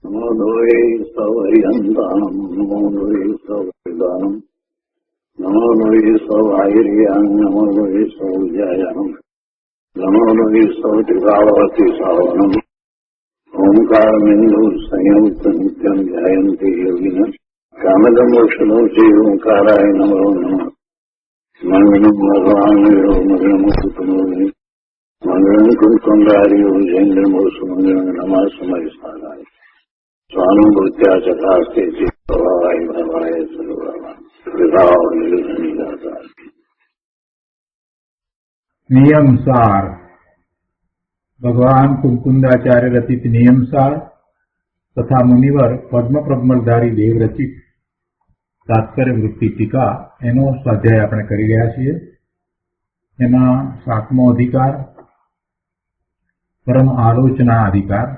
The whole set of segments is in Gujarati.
નમો લોહે સૌહરિહંતાનમ નમો લોહે સૌદાનમ નમો લોહે સૌઆયર્યાન નમો લોહે સૌજાયાનમ નમો લોહે સૌત્રિકાવતી સાવનમ ઓમકારમિંદુ સંયુક્ત નિત્યમ ધ્યાયંતિ યોગિન કામદમોક્ષનો છે ઓંકારાય નમો નમઃ મંગળમ ભગવાન મંગળમ કુટુંબોની મંગળમ કુંકુંડાર્યો જૈન્દ્રમો સુમંગળમ નમઃ સમય સારાય સ્વાનુભૂત્યા ચકાસ્તે ચિત્તવાય ભવાય સર્વવા વિભાવ નિર્ગતા નિયમસાર ભગવાન કુંકુંદાચાર્ય રચિત નિયમસાર તથા મુનિવર પદ્મપ્રજ્ઞલધારી દેવ રચિત તાત્પર્ય વૃત્તિ ટીકા એનો સ્વાધ્યાય આપણે કરી રહ્યા છીએ. એમાં 7મો અધિકાર પરમ આલોચના અધિકાર,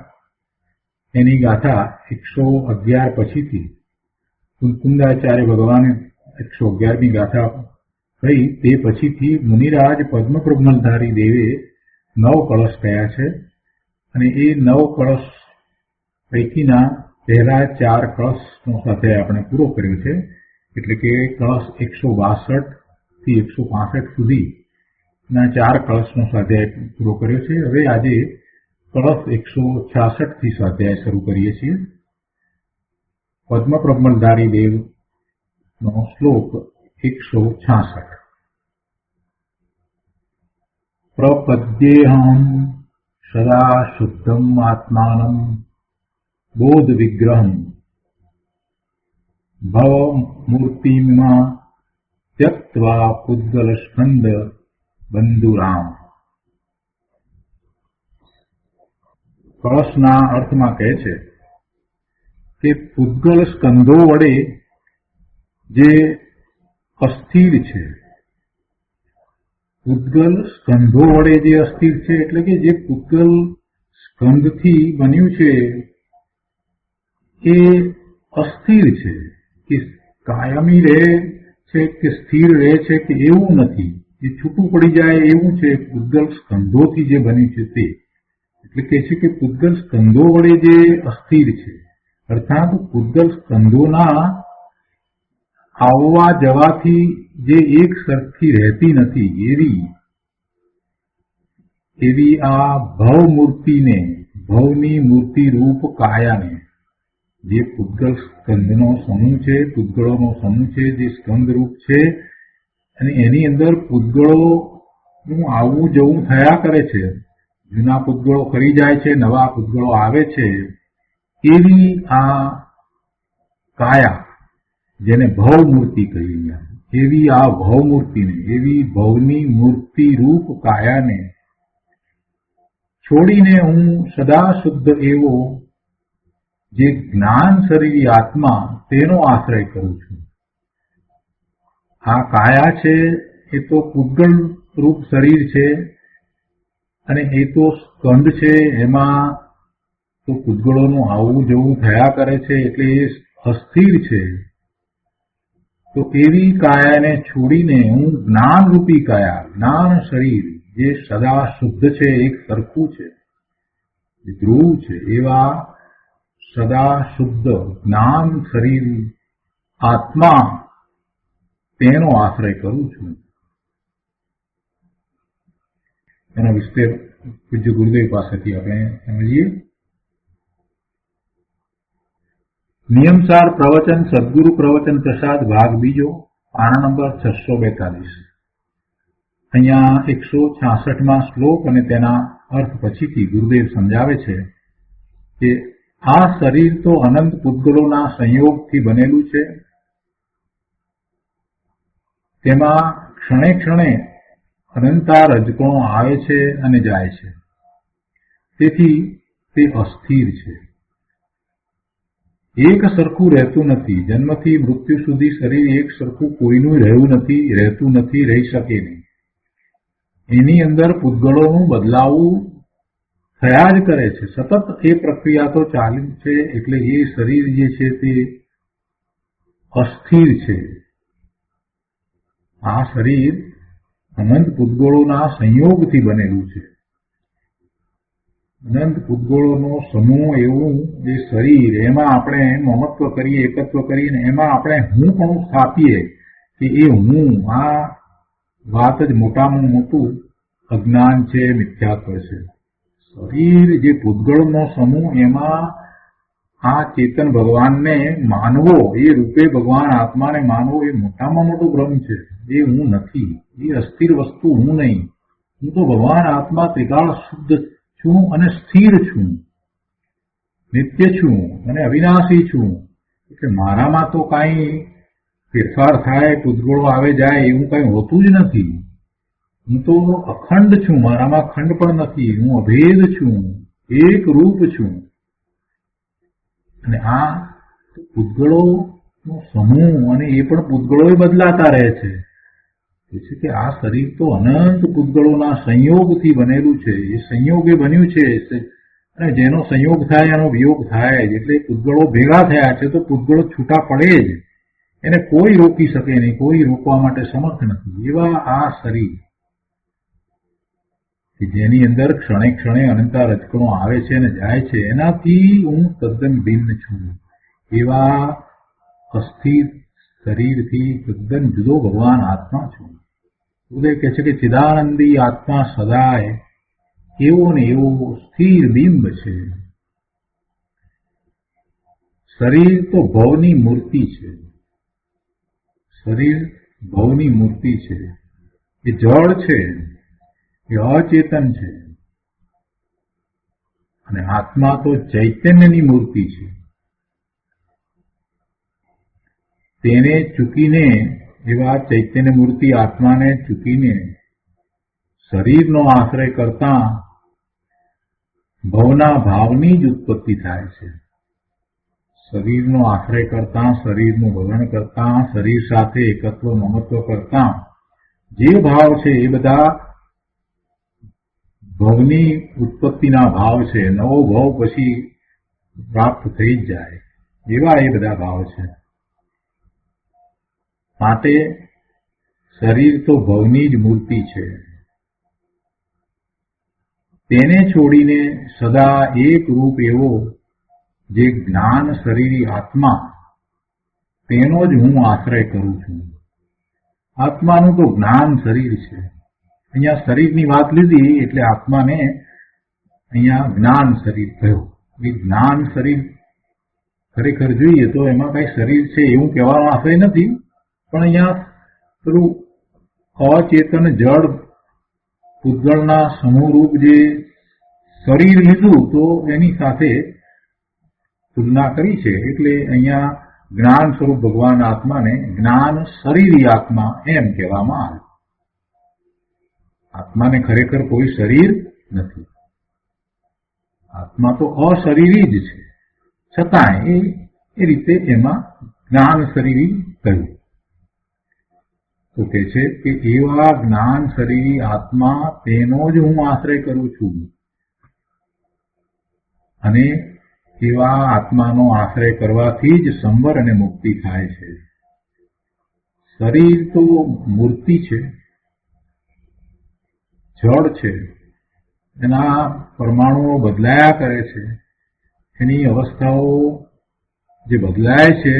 એની ગાથા 111 પછીથી કુંકુંદાચાર્ય ભગવાને 111મી ગાથા કહી તે પછીથી મુનિરાજ પદ્મપ્રજ્ઞલધારી દેવે 9 કળશ કયા છે અને એ 9 કળશ પૈકીના પહેલા 4 કળશનો સ્વાધ્યાય આપણે પૂરો કર્યો છે. એટલે કે કળશ 162 થી 165 સુધીના 4 કળશનો સ્વાધ્યાય પૂરો કર્યો છે. હવે આજે કળશ 166 થી સ્વાધ્યાય શરૂ કરીએ છીએ. પદ્મપ્રજ્ઞલધારી દેવનો શ્લોક 166. પ્રપદ્યેહમ સદા શુદ્ધમ આત્માનમ બોધ વિગ્રહમ ભવ મૂર્તિમાં ત્યક્ત્વા પુદ્ગલ સ્કંદ બંધુરામ. કળશના અર્થમાં કહે છે કે પુદ્ગલ સ્કંદો વડે જે અસ્થિર છે, પૂતગલ સ્કંધો વડે જે અસ્થિર છે એટલે કે જે પૂતગલ સ્કંધથી બન્યું છે એ અસ્થિર છે, કે કાયમી રહે છે કે સ્થિર રહે છે કે એવું નથી, એ છૂટું પડી જાય એવું છે. પૂતગલ સ્કંધોથી જે બન્યું છે તે એટલે કે છે કે પૂતગલ સ્કંધો વડે જે અસ્થિર છે, અર્થાત પૂતગલ સ્કંધોના આવવા જવાથી જે એક સરખી રહેતી નથી એવી આ ભવમૂર્તિને, ભવની મૂર્તિ રૂપ કાયાને, જે પૂતગલ સ્કંદનો સમૂહ છે, પૂતગળોનો સમૂહ છે, જે સ્કંદ રૂપ છે અને એની અંદર પૂતગળોનું આવવું જવું થયા કરે છે, જૂના પૂતગળો ખરી જાય છે, નવા પૂતગળો આવે છે, એવી આ કાયા જેને ભવમૂર્તિ કહીએ, એવી આ ભવમૂર્તિને, એવી ભવની મૂર્તિ રૂપ કાયાને છોડીને હું સદા શુદ્ધ એવો જે જ્ઞાન શરીરી આત્મા તેનો આશ્રય કરું છું. આ કાયા છે એ તો પૂતગલ રૂપ શરીર છે અને એ તો સ્કંદ છે, એમાં તો પૂતગળોનું આવવું જવું થયા કરે છે એટલે એ અસ્થિર છે. તો એવી કાયાને છોડીને હું જ્ઞાન રૂપી કાયા, જ્ઞાન શરીર જે સદા શુદ્ધ છે, એક સરખું છે, ધ્રુવ છે, એવા સદા શુદ્ધ જ્ઞાન શરીર આત્મા તેનો આશ્રય કરું છું. એનો વિસ્તેર પૂજ્ય ગુરુદેવ પાસેથી આપણે સમજીએ. નિયમસાર પ્રવચન સદગુરુ પ્રવચન પ્રસાદ ભાગ બીજો, પાના નંબર 642. અહીંયા 166માં શ્લોક અને તેના અર્થ પછીથી ગુરુદેવ સમજાવે છે કે આ શરીર તો અનંત પૂતગલોના સંયોગથી બનેલું છે. તેમાં ક્ષણે ક્ષણે અનંતા રજકણો આવે છે અને જાય છે, તેથી તે અસ્થિર છે, એક સરખું રહેતું નથી. જન્મથી મૃત્યુ સુધી શરીર એક સરખું કોઈનું રહેતું નથી, રહી શકે નહીં. એની અંદર પૂતગળોનું બદલાવું થયા જ કરે છે, સતત એ પ્રક્રિયા તો ચાલુ છે. એટલે એ શરીર જે છે તે અસ્થિર છે. આ શરીર અનંત પૂતગળોના સંયોગથી બનેલું છે. અનંત પૂતગળોનો સમૂહ એવું જે શરીર, એમાં આપણે મમત્વ કરીએ, એકત્વ કરીએ ને એમાં આપણે હું પણ સ્થાપીએ કે એ હું, આ વાત જ મોટામાં મોટું અજ્ઞાન છે, મિથ્યાત્વ છે. શરીર જે પૂતગળનો સમૂહ, એમાં આ ચેતન ભગવાનને માનવો, એ રૂપે ભગવાન આત્માને માનવો, એ મોટામાં મોટો ભ્રમ છે. એ હું નથી, એ અસ્થિર વસ્તુ હું નહીં. હું તો ભગવાન આત્મા ત્રિકાળ શુદ્ધ છું અને સ્થિર છું, નિત્ય છું અને અવિનાશી છું. એટલે મારામાં તો કાંઈ ફેરફાર થાય, પૂતગળો આવે જાય એવું કાંઈ હોતું જ નથી. હું તો અખંડ છું, મારામાં ખંડ પણ નથી. હું અભેદ છું, એક રૂપ છું. અને આ પૂતગળોનો સમૂહ, અને એ પણ પૂતગળો બદલાતા રહે છે. કે આ શરીર તો અનંત પૂતગળોના સંયોગથી બનેલું છે. એ સંયોગે બન્યું છે, અને જેનો સંયોગ થાય એનો વિયોગ થાય જ. એટલે પૂતગળો ભેગા થયા છે તો પૂતગળો છૂટા પડે જ. એને કોઈ રોકી શકે નહીં, કોઈ રોકવા માટે સમર્થ નથી. એવા આ શરીર કે જેની અંદર ક્ષણે ક્ષણે અનંતા રજકણો આવે છે અને જાય છે, એનાથી હું તદ્દન ભિન્ન છું. એવા અસ્થિર શરીરથી તદ્દન જુદો ભગવાન આત્મા છું. ઉદય કહે છે કે ચિદાનંદી આત્મા સદાય એવો ને એવો સ્થિર બિંબ છે. શરીર તો ભવની મૂર્તિ છે. શરીર ભવની મૂર્તિ છે. એ જળ છે, એ અચેતન છે. અને આત્મા તો ચૈતન્યની મૂર્તિ છે. તેને ચૂકીને, એવા ચૈતન્ય મૂર્તિ આત્માને ચૂકીને શરીરનો આશ્રય કરતા ભવના ભાવની જ ઉત્પત્તિ થાય છે. શરીરનો આશ્રય કરતા, શરીરનું વલણ કરતા, શરીર સાથે એકત્વ મમત્વ કરતા જે ભાવ છે એ બધા ભવની ઉત્પત્તિના ભાવ છે. નવો ભાવ પછી પ્રાપ્ત થઈ જ જાય એવા એ બધા ભાવ છે. માટે શરીર તો ભવની જ મૂર્તિ છે. તેને છોડીને સદા એક રૂપ એવો જે જ્ઞાન શરીરી આત્મા, તેનો જ હું આશ્રય કરું છું. આત્માનું તો જ્ઞાન શરીર છે. અહીંયા શરીરની વાત લીધી એટલે આત્માને અહીંયા જ્ઞાન શરીર કહ્યું. એ જ્ઞાન શરીર ખરેખર જોઈએ તો એમાં કઈ શરીર છે એવું કહેવાનો આશય નથી, પણ અહીંયા પેલું અચેતન જળ પૂતગળના સમૂહરૂપ જે શરીર લીધું તો એની સાથે તુલના કરી છે. એટલે અહીંયા જ્ઞાન સ્વરૂપ ભગવાન આત્માને જ્ઞાન શરીરી આત્મા એમ કહેવામાં આવે. આત્માને ખરેખર કોઈ શરીર નથી. આત્મા તો અશરીરી જ છે, છતાંય એ રીતે એમાં જ્ઞાન શરીરી કહ્યું. તો કહે છે કે એવા જ્ઞાન શરીરી આત્મા, તેનો જ હું આશ્રય કરું છું. અને એવા આત્માનો આશ્રય કરવાથી જ સંવર અને મુક્તિ થાય છે. શરીર તો મૂર્તિ છે, જળ છે, એના પરમાણુઓ બદલાયા કરે છે. એની અવસ્થાઓ જે બદલાય છે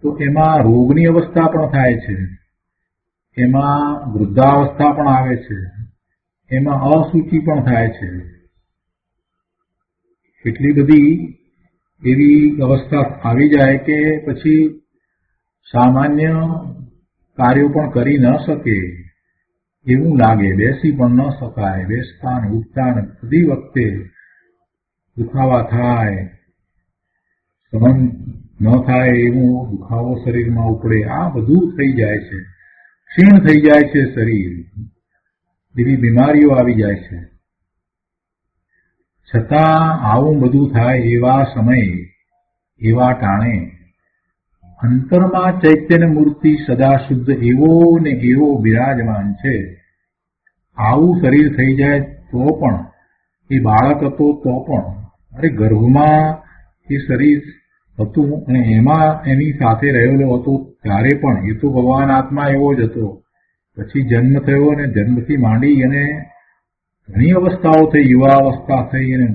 તો એમાં રોગની અવસ્થા પણ થાય છે, એમાં વૃદ્ધાવસ્થા પણ આવે છે, એમાં અસુચિ પણ થાય છે. એટલી બધી એવી અવસ્થા આવી જાય કે પછી સામાન્ય કાર્યો પણ કરી ન શકે એવું લાગે. બેસી પણ ન શકાય. બેસતા ને ઉઠતા ને બધી વખતે દુખાવા થાય, સહન ન થાય એવું દુખાવો શરીરમાં ઉપડે. આ બધું થઈ જાય છે. ક્ષીણ થઈ જાય છે શરીર. એવી બીમારીઓ આવી જાય છે. છતાં આવું બધું થાય એવા સમયે, એવા ટાણે અંતરમાં ચૈતન્ય મૂર્તિ સદા શુદ્ધ એવો ને એવો બિરાજમાન છે. આવું શરીર થઈ જાય તો પણ, એ બાળક હતો તો પણ, અરે ગર્ભમાં એ શરીર હતું અને એમાં એની સાથે રહેલો હતો ત્યારે પણ એ તો ભગવાન આત્મા એવો જ હતો. પછી જન્મ થયો અને જન્મથી માંડી અને ઘણી અવસ્થાઓ થઈ, યુવાવસ્થા થઈ અને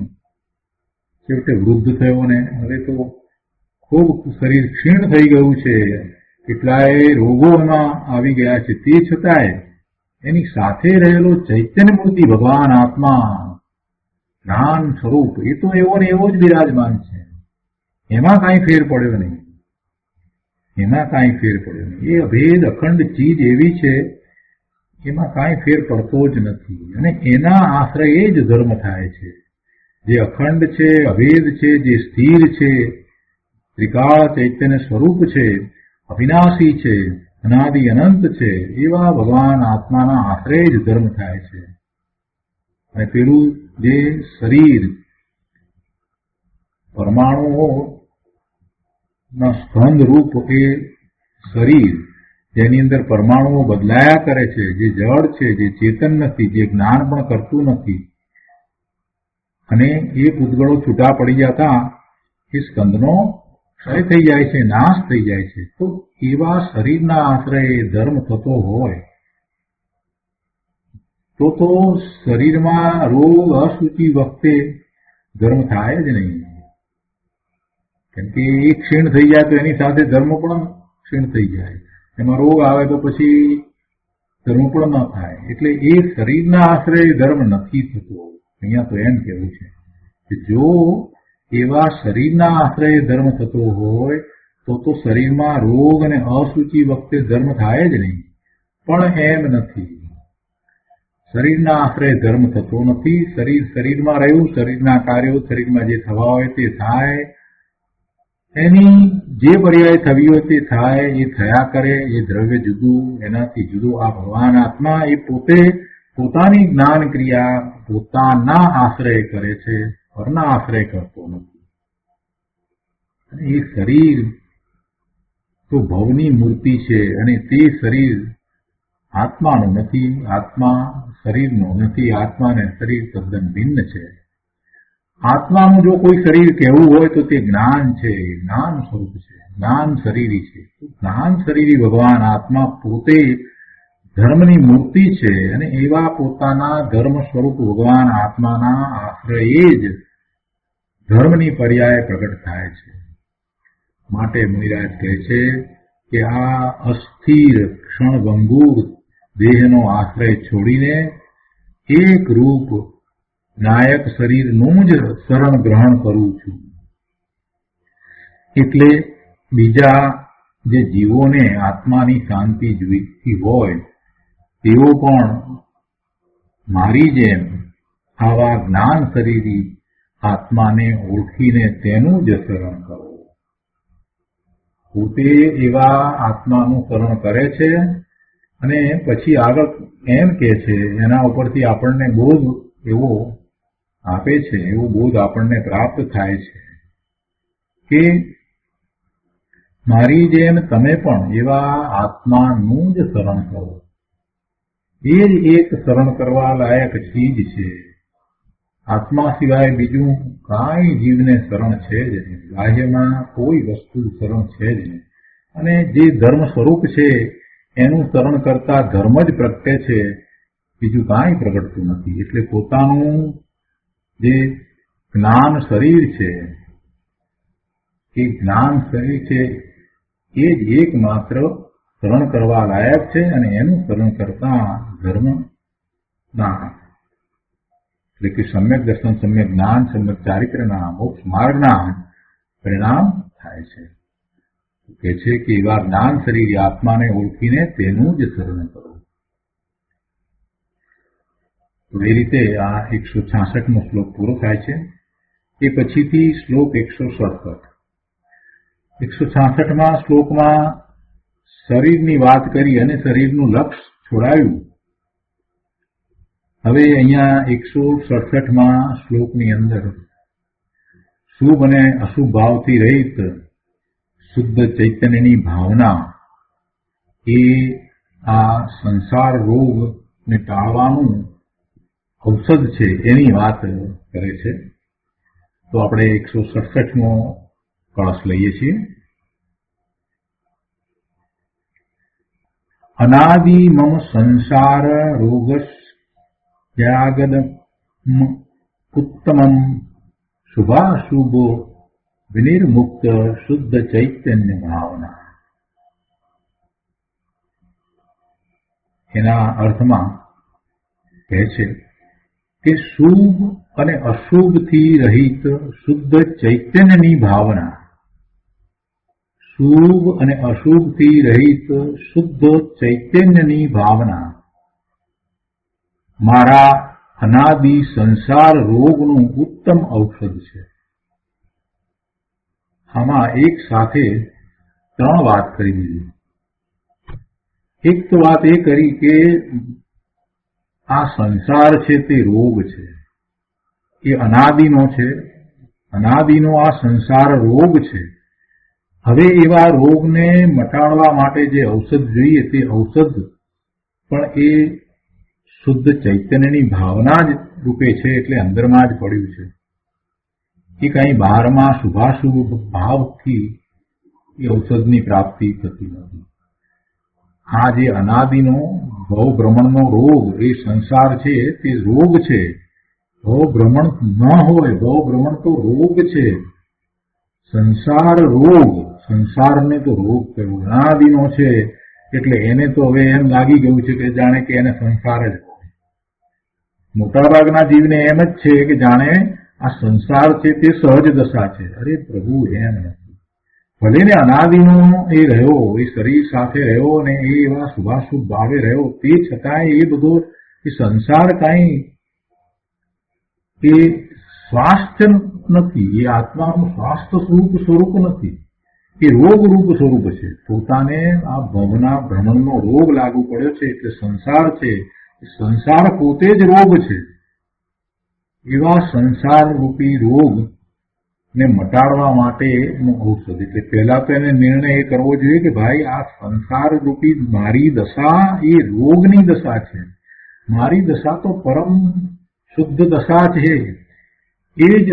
છેવટે વૃદ્ધ થયો ને હવે તો ખૂબ શરીર ક્ષીણ થઈ ગયું છે, કેટલાય રોગો એમાં આવી ગયા છે. તે છતાંય એની સાથે રહેલો ચૈતન્ય મૂર્તિ ભગવાન આત્મા જ્ઞાન સ્વરૂપ એ તો એવો ને એવો જ બિરાજમાન છે. એમાં કાંઈ ફેર પડ્યો નહીં, એમાં કાંઈ ફેર પડ્યો નહીં. એ અભેદ અખંડ ચીજ એવી છે, એમાં કાંઈ ફેર પડતો જ નથી. અને એના આશ્રયે જ ધર્મ થાય છે. જે અખંડ છે, અભેદ છે, જે સ્થિર છે, ત્રિકાળ ચૈતન્ય સ્વરૂપ છે, અવિનાશી છે, અનાદિ અનંત છે, એવા ભગવાન આત્માના આશ્રય જ ધર્મ થાય છે. અને પેલું જે શરીર પરમાણુઓના સ્કંદ રૂપ એ શરીર જેની અંદર પરમાણુઓ બદલાયા કરે છે, જે જળ છે, જે ચેતન નથી, જે જ્ઞાન પણ કરતું નથી, અને એ પૂતગળો છૂટા પડી જતા એ સ્કંદનો ક્ષય થઈ જાય છે, નાશ થઈ જાય છે. તો એવા શરીરના આશ્રયે ધર્મ થતો હોય તો શરીરમાં રોગ અશુચિ વખતે ધર્મ થાય જ નહીં. કેમ કે એ ક્ષીણ થઈ જાય તો એની સાથે ધર્મ પણ ક્ષીણ થઈ જાય. એમાં રોગ આવે તો પછી ધર્મ પણ ન થાય. એટલે એ શરીરના આશ્રયે ધર્મ નથી થતો. અહીંયા તો એમ કહેવું છે કે જો એવા શરીરના આશ્રયે ધર્મ થતો હોય તો શરીરમાં રોગ અને અશુચિ વખતે ધર્મ થાય જ નહીં. પણ એમ નથી. શરીરના આશ્રયે ધર્મ થતો નથી. શરીર શરીરમાં રહ્યું, શરીરના કાર્યો શરીરમાં જે થવા હોય તે થાય, એની જે પર્યાય થવી હોય તે થાય, એ થયા કરે. એ દ્રવ્ય જુદું, એનાથી જુદું આ ભગવાન આત્મા એ પોતે પોતાની જ્ઞાન ક્રિયા પોતાના આશ્રય કરે છે, પરના આશ્રય કરતો નથી. એ શરીર તો ભવની મૂર્તિ છે અને તે શરીર આત્માનું નથી, આત્મા શરીરનું નથી. આત્મા અને શરીર તદ્દન ભિન્ન છે. આત્માનું જો કોઈ શરીર કહેવું હોય તો તે જ્ઞાન છે, જ્ઞાન સ્વરૂપ છે, જ્ઞાન શરીરી છે. જ્ઞાન શરીરી ભગવાન આત્મા પોતે ધર્મની મૂર્તિ છે અને એવા પોતાના ધર્મ સ્વરૂપ ભગવાન આત્માના આશ્રયે જ ધર્મની પર્યાય પ્રગટ થાય છે. માટે મુનિરાજ કહે છે કે આ અસ્થિર ક્ષણભંગુર દેહનો આશ્રય છોડીને એક રૂપ નાયક શરીરનું જ શરણ ગ્રહણ કરું છું. એટલે બીજા જે જીવોને આત્માની શાંતિ જોઈતી હોય તેઓ પણ મારી જેમ આવા જ્ઞાન શરીરી આત્માને ઓળખીને તેનું જ શરણ કરો. પોતે એવા આત્માનું શરણ કરે છે અને પછી આગળ એમ કે છે, એના ઉપરથી આપણને બોધ એવો આપે છે, એવો બોધ આપણને પ્રાપ્ત થાય છે કે મારી જેમ તમે પણ એવા આત્માનું જ શરણ કરો. એ જ એક શરણ કરવા લાયક ચીજ છે. આત્મા સિવાય બીજું કાંઈ જીવને શરણ છે જ નહીં. બાહ્યમાં કોઈ વસ્તુ શરણ છે જ નહીં. અને જે ધર્મ સ્વરૂપ છે એનું શરણ કરતા ધર્મ જ પ્રગટે છે, બીજું કાંઈ પ્રગટતું નથી. એટલે પોતાનું જે જ્ઞાન શરીર છે, એ જ્ઞાન શરીર છે એ જ એકમાત્ર શરણ કરવા લાયક છે અને એનું શરણ કરતા ધર્મ ના, એટલે કે સમ્યક દર્શન, સમ્યક જ્ઞાન, સમ્યક ચારિત્રના, મોક્ષ માર્ગના પરિણામ થાય છે. કે છે કે એવા જ્ઞાન શરીર આત્માને ઓળખીને તેનું જ શરણ કરો. તો એ રીતે આ 166મો શ્લોક પૂરો થાય છે. એ પછીથી શ્લોક 167. 166મા શ્લોકમાં શરીરની વાત કરી અને શરીરનું લક્ષ છોડાયું. હવે અહીંયા 167મા શ્લોકની અંદર શુભ અને અશુભ ભાવથી રહિત શુદ્ધ ચૈતન્યની ભાવના એ આ સંસાર રોગને ટાળવાનું ઔષધ છે એની વાત કરે છે. તો આપણે 167મો કળશ લઈએ છીએ. અનાદિ મમ સંસાર રોગસ્યાગદ ઉત્તમમ શુભાશુભો વિનિર્મુક્ત શુદ્ધ ચૈતન્ય ભાવના. એના અર્થમાં કહે છે કે શુભ અને અશુભથી રહિત શુદ્ધ ચૈતન્યની ભાવના, શુભ અને અશુભથી રહિત શુદ્ધ ચૈતન્યની ભાવના મારા અનાદિ સંસાર રોગનું ઉત્તમ ઔષધ છે. આમાં એક સાથે ત્રણ વાત કરી દીધી. એક તો વાત એ કરી કે આ સંસાર છે તે રોગ છે, એ અનાદિનો છે, અનાદિનો આ સંસાર રોગ છે. હવે એવા રોગને મટાડવા માટે જે ઔષધ જોઈએ તે ઔષધ પણ એ શુદ્ધ ચૈતન્યની ભાવના જ રૂપે છે, એટલે અંદરમાં જ પડ્યું છે. એ કંઈ બહારમાં શુભાશુભ ભાવથી એ ઔષધની પ્રાપ્તિ થતી નથી. આ જે અનાદિનો ભવભ્રમણનો રોગ એ સંસાર છે તે રોગ છે. ભવભ્રમણ ન હોય, ભવભ્રમણ તો રોગ છે. સંસાર રોગ, સંસારને તો રોગ કહેવો. અનાદિનો છે એટલે એને તો હવે એમ લાગી ગયું છે કે જાણે કે એને સંસાર જ હોય. મોટાભાગના જીવને એમ જ છે કે જાણે આ સંસાર છે તે સહજ દશા છે. અરે પ્રભુ, એમ નથી. ભલે ને અનાદિનો એ રહ્યો, એ શરીર સાથે રહ્યો અને એ એવા શુભાશુભ ભાવે રહ્યો, તે છતાંય એ બધો એ સંસાર કાંઈ એ સ્વાસ્થ્ય નથી. એ આત્માનું સ્વાસ્થ્ય સ્વરૂપ નથી. એ રોગરૂપ સ્વરૂપ છે. પોતાને આ ભવના ભ્રમણનો રોગ લાગુ પડ્યો છે એટલે સંસાર છે. સંસાર પોતે જ રોગ છે. એવા સંસાર રૂપી રોગ ને મટાડવા માટેનું ઔષધ. એટલે પહેલા તો એને નિર્ણય એ કરવો જોઈએ કે ભાઈ આ સંસાર રૂપી મારી દશા એ રોગની દશા છે. મારી દશા તો પરમ શુદ્ધ દશા છે, એ જ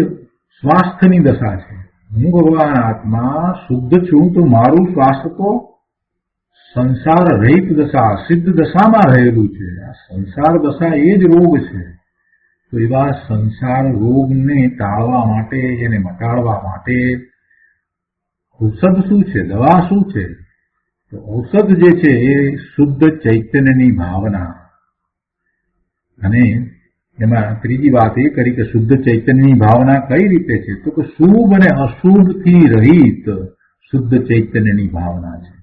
સ્વાસ્થ્યની દશા છે. હું ભગવાન આત્મા શુદ્ધ છું તો મારું સ્વાસ્થ્ય તો સંસાર રહિત દશા, સિદ્ધ દશામાં રહેલું છે. આ સંસાર દશા એ જ રોગ છે. તો એવા સંસાર રોગને ટાળવા માટે, એને મટાડવા માટે ઔષધ શું છે, દવા શું છે? તો ઔષધ જે છે એ શુદ્ધ ચૈતન્યની ભાવના. અને એમાં ત્રીજી વાત એ કરી કે શુદ્ધ ચૈતન્યની ભાવના કઈ રીતે છે? તો કે શુભ અને અશુભથી રહિત શુદ્ધ ચૈતન્યની ભાવના છે.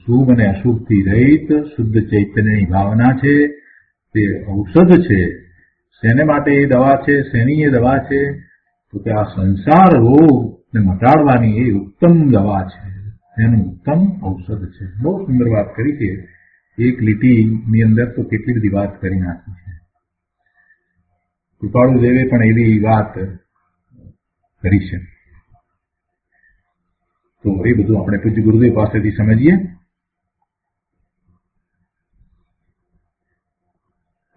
શુભ અને અશુભથી રહિત શુદ્ધ ચૈતન્યની ભાવના છે. તે ઔષધ છે. શેને માટે એ દવા છે? શેની એ દવા છે? તો કે આ સંસાર રોગને મટાડવાની એ ઉત્તમ દવા છે, એનું ઉત્તમ ઔષધ છે. બહુ સુંદર વાત કરી છે. એક લીટીની અંદર તો કેટલી બધી વાત કરી નાખી છે. કૃપાળુ દેવે પણ એવી વાત કરી છે. તો એ બધું આપણે પૂજ્ય ગુરુદેવ પાસેથી સમજીએ.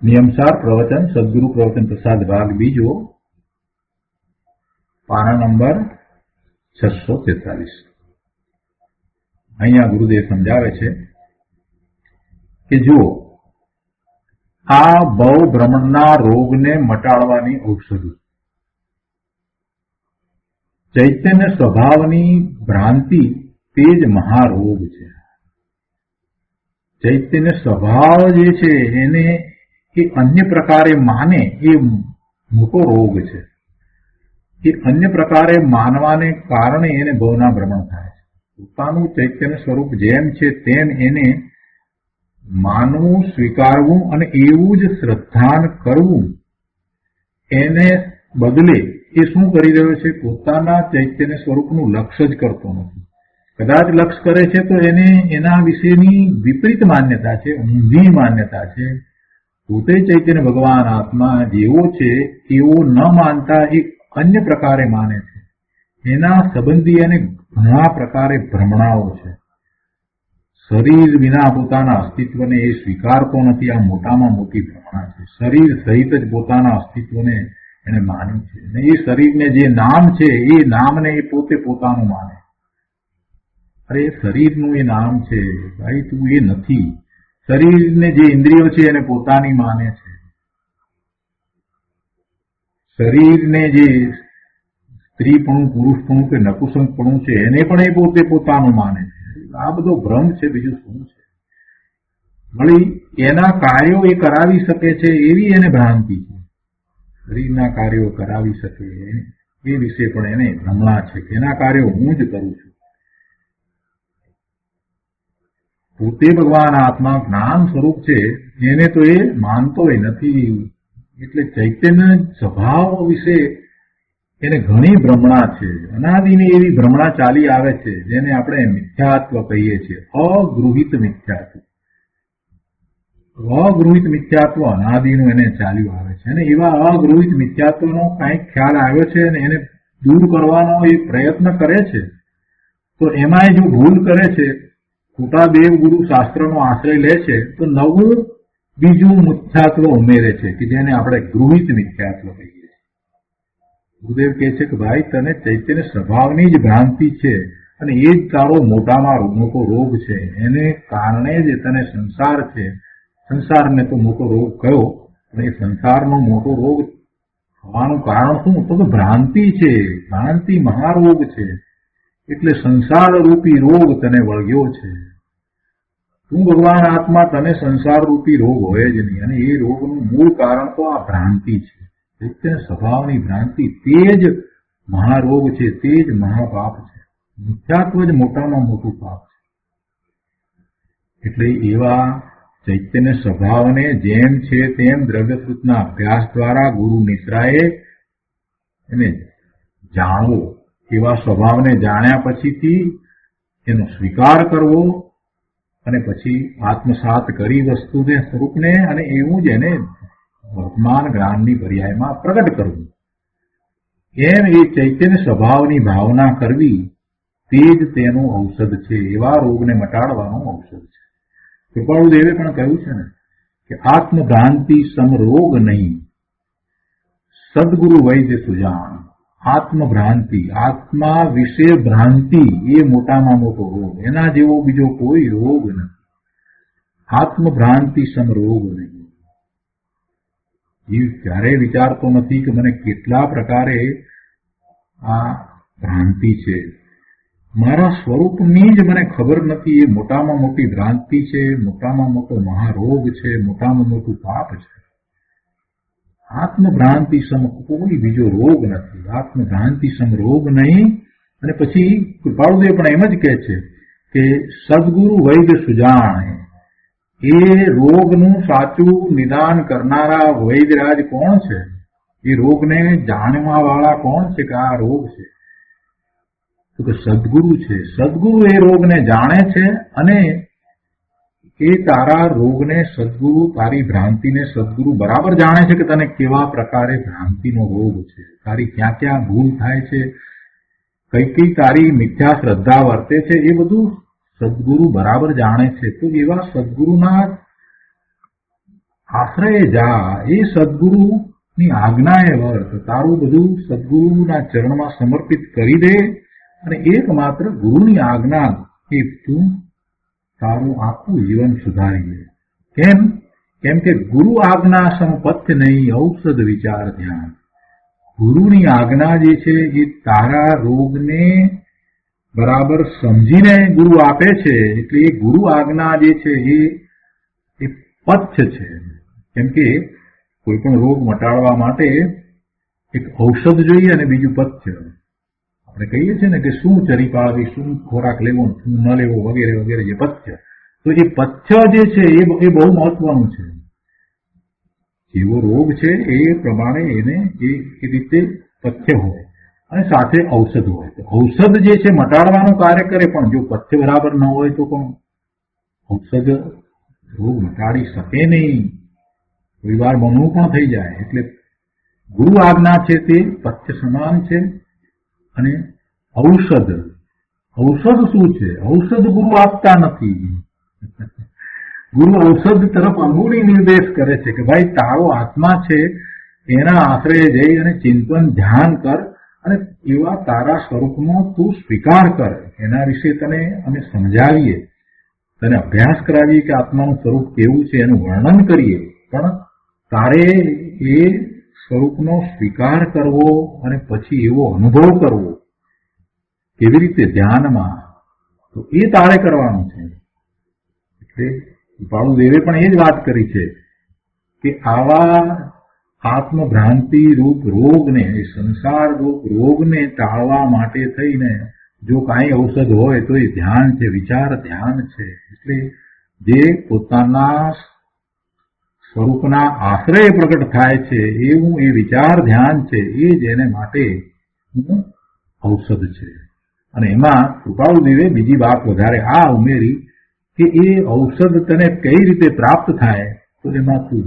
નિયમસાર પ્રવચન સદગુરુ પ્રવચન પ્રસાદ ભાગ બીજો, પાના નંબર 643. અહીંયા ગુરુદેવ સમજાવે છે કે જો આ ભવ ભ્રમણના રોગને મટાડવાની ઔષધિ ચૈતન્ય સ્વભાવની ભ્રાંતિ તે જ મહારોગ છે. ચૈતન્ય સ્વભાવ જે છે એને એ અન્ય પ્રકારે માને એ મોટો રોગ છે. એ અન્ય પ્રકારે માનવાને કારણે એને ભવના ભ્રમણ થાય છે. પોતાનું ચૈતન્ય સ્વરૂપ જેમ છે તેમ એને માનવું, સ્વીકારવું અને એવું જ શ્રદ્ધાન કરવું, એને બદલે એ શું કરી રહ્યો છે? પોતાના ચૈતન્ય સ્વરૂપનું લક્ષ્ય જ કરતો નથી. કદાચ લક્ષ્ય કરે છે તો એને એના વિશેની વિપરીત માન્યતા છે, ઊંધી માન્યતા છે. પોતે ચૈતન્ય ભગવાન આત્મા જેવો છે એવો ન માનતા એ અન્ય પ્રકારે માને છે. એના સંબંધી એને ઘણા પ્રકારે ભ્રમણાઓ છે. શરીર વિના પોતાના અસ્તિત્વને એ સ્વીકારતો નથી. આ મોટામાં મોટી ભ્રમણા છે. શરીર સહિત જ પોતાના અસ્તિત્વને એને માન્યું છે. અને એ શરીરને જે નામ છે એ નામને એ પોતે પોતાનું માને. અરે શરીરનું એ નામ છે ભાઈ, તું એ નથી. શરીરને જે ઇન્દ્રિયો છે એને પોતાની માને છે. શરીરને જે સ્ત્રીપણું, પુરુષપણું કે નપુંસકપણું છે એને પણ એ પોતે પોતાનું માને છે. આ બધો ભ્રમ છે, બીજું શું છે? વળી એના કાર્યો એ કરાવી શકે છે એવી એને ભ્રાંતિ છે. શરીરના કાર્યો કરાવી શકે એ વિશે પણ એને ભ્રમણા છે કે એના કાર્યો હું જ કરું છું. પોતે ભગવાન આત્મા જ્ઞાન સ્વરૂપ છે એને તો એ માનતોય નથી. એટલે ચૈતન્ય સ્વભાવ વિશે એને ઘણી ભ્રમણા છે. અનાદિની એવી ભ્રમણા ચાલી આવે છે જેને આપણે મિથ્યાત્વ કહીએ છીએ, અગૃહિત મિથ્યાત્વ. અગૃહિત મિથ્યાત્વ અનાદિનું એને ચાલ્યું આવે છે અને એવા અગૃહિત મિથ્યાત્વનો કાંઈક ખ્યાલ આવ્યો છે અને એને દૂર કરવાનો એ પ્રયત્ન કરે છે. તો એમાં જો ભૂલ કરે છે, ખોટા દેવગુરુ શાસ્ત્રનો આશ્રય લે છે, તો નવું બીજું મિથ્યાત્વ ઉમેરે છે કે જેને આપણે ગૃહિત મિથ્યાત્વ કહીએ છીએ. ગુરુદેવ કહે છે કે ભાઈ તને ચૈતન્ય સ્વભાવની જ ભ્રાંતિ છે અને એ જ તારો મોટામાં મોટો રોગ છે. એને કારણે જ તને સંસાર છે. સંસારને તો મોટો રોગ કયો, પણ એ સંસારનો મોટો રોગ થવાનું કારણ શું? તો ભ્રાંતિ છે. ભ્રાંતિ મહારોગ છે. એટલે સંસાર રૂપી રોગ તને વળગ્યો છે. તું ભગવાન આત્મા, તને સંસાર રૂપી રોગ હોય જ નહીં. અને એ રોગનું મૂળ કારણ તો આ ભ્રાંતિ છે. ચૈતન્ય સ્વભાવની ભ્રાંતિ તે જ મહારોગ છે, તે જ મહાપાપ છે. મિથ્યાત્વ જ મોટામાં મોટું પાપ છે. એટલે એવા ચૈતન્ય સ્વભાવને જેમ છે તેમ દ્રવ્યસૂત્રના અભ્યાસ દ્વારા ગુરુ નિશ્રાએ એને જાણવો. એવા સ્વભાવને જાણ્યા પછીથી એનો સ્વીકાર કરવો અને પછી આત્મસાત કરી વસ્તુને સ્વરૂપને અને એવું જ એને વર્તમાન જ્ઞાનની પર્યાયમાં પ્રગટ કરવું. એમ એ ચૈતન્ય સ્વભાવની ભાવના કરવી તે જ તેનું ઔષધ છે. એવા રોગને મટાડવાનું ઔષધ છે. કૃપાળુદેવે પણ કહ્યું છે ને કે આત્મભ્રાંતિ સમરોગ નહીં, સદગુરુ વૈદ્ય સુજાન. આત્મભ્રાંતિ, આત્મા વિશે ભ્રાંતિ એ મોટામાં મોટો રોગ. એના જેવો બીજો કોઈ રોગ નથી. આત્મભ્રાંતિ સમરોગ નહીં. જીવ ક્યારેય વિચારતો નથી કે મને કેટલા પ્રકારે આ ભ્રાંતિ છે, મારા સ્વરૂપની જ મને ખબર નથી. એ મોટામાં મોટી ભ્રાંતિ છે, મોટામાં મોટો મહારોગ છે, મોટામાં મોટું પાપ છે. આત્મભ્રાંતિ સમ કોઈ બીજો રોગ નથી. આત્મભ્રાંતિ સમ રોગ નહીં. અને પછી કૃપાળુદેવ પણ એમ જ કહે છે કે સદગુરુ વૈદ્ય સુજાણે. એ રોગનું સાચું નિદાન કરનારા વૈદ્યરાજ કોણ છે? એ રોગને જાણવા વાળા કોણ છે કે આ રોગ છે? તો કે સદગુરુ છે. સદગુરુ એ રોગને જાણે છે અને એ તારા રોગને સદગુરુ, તારી ભ્રાંતિને સદગુરુ બરાબર જાણે છે કે તને કેવા પ્રકારે ભ્રાંતિનો રોગ છે, તારી ક્યાં ક્યાં ભૂલ થાય છે, કઈ કઈ તારી મિથ્યા શ્રદ્ધા વર્તે છે, એ બધું સદગુરુ બરાબર જાણે છે. તો એવા સદગુરુના આશ્રય જા, એ સદગુરુની આજ્ઞાએ વર્ત. તારું બધું સદગુરુના ચરણમાં સમર્પિત કરી દે અને એકમાત્ર ગુરુની આજ્ઞા એ તું તારું આખું જીવન સુધારી લે. કેમ કે ગુરુ આજ્ઞા સંપત્તિ નહીં, ઔષધ વિચાર ધ્યાન. ગુરુની આજ્ઞા જે છે એ તારા રોગને બરાબર સમજીને ગુરુ આપે છે. એટલે એ ગુરુ આજ્ઞા જે છે એ પથ્ય છે. કેમ કે કોઈ પણ રોગ મટાડવા માટે એક ઔષધ જોઈએ અને બીજું પથ્ય. આપણે કહીએ છીએ ને કે શું ચરી પાળવી, શું ખોરાક લેવો, શું ન લેવો, વગેરે વગેરે જે પથ્ય. તો એ પથ્ય જે છે એ બહુ મહત્વનું છે. જેવો રોગ છે એ પ્રમાણે એને એ રીતે પથ્ય હોય અને સાથે ઔષધ હોય. તો ઔષધ જે છે મટાડવાનું કાર્ય કરે, પણ જો પથ્ય બરાબર ન હોય તો પણ ઔષધ રોગ મટાડી શકે નહીં. કોઈ વાર બમણું પણ થઈ જાય. એટલે ગુરુ આજ્ઞા છે તે પથ્ય સમાન છે. અને ઔષધ શું છે? ઔષધ ગુરુ આપતા નથી. ગુરુ ઔષધ તરફ અંગુળી નિર્દેશ કરે છે કે ભાઈ તારો આત્મા છે એના આશ્રય જઈ અને ચિંતન ધ્યાન કર અને એવા તારા સ્વરૂપનો તું સ્વીકાર કર. એના વિશે તને અમે સમજાવીએ, તને અભ્યાસ કરાવીએ કે આત્માનું સ્વરૂપ કેવું છે, એનું વર્ણન કરીએ. પણ તારે એ સ્વરૂપનો સ્વીકાર કરવો અને પછી એવો અનુભવ કરવો કેવી રીતે ધ્યાનમાં, તો એ તારે કરવાનું છે. એટલે કૃપાળુદેવે પણ એ જ વાત કરી છે કે આવા આત્મભ્રાંતિ રૂપ રોગને, સંસાર રૂપ રોગને ટાળવા માટે થઈને જો કાંઈ ઔષધ હોય તો એ ધ્યાન છે, વિચાર ધ્યાન છે. એટલે જે પોતાના સ્વરૂપના આશ્રય પ્રગટ થાય છે એવું એ વિચાર ધ્યાન છે, એ જ એને માટે ઔષધ છે. અને એમાં કૃપાળુદેવે બીજી વાત વધારે આ ઉમેરી કે એ ઔષધ તને કઈ રીતે પ્રાપ્ત થાય, તો એમાં તું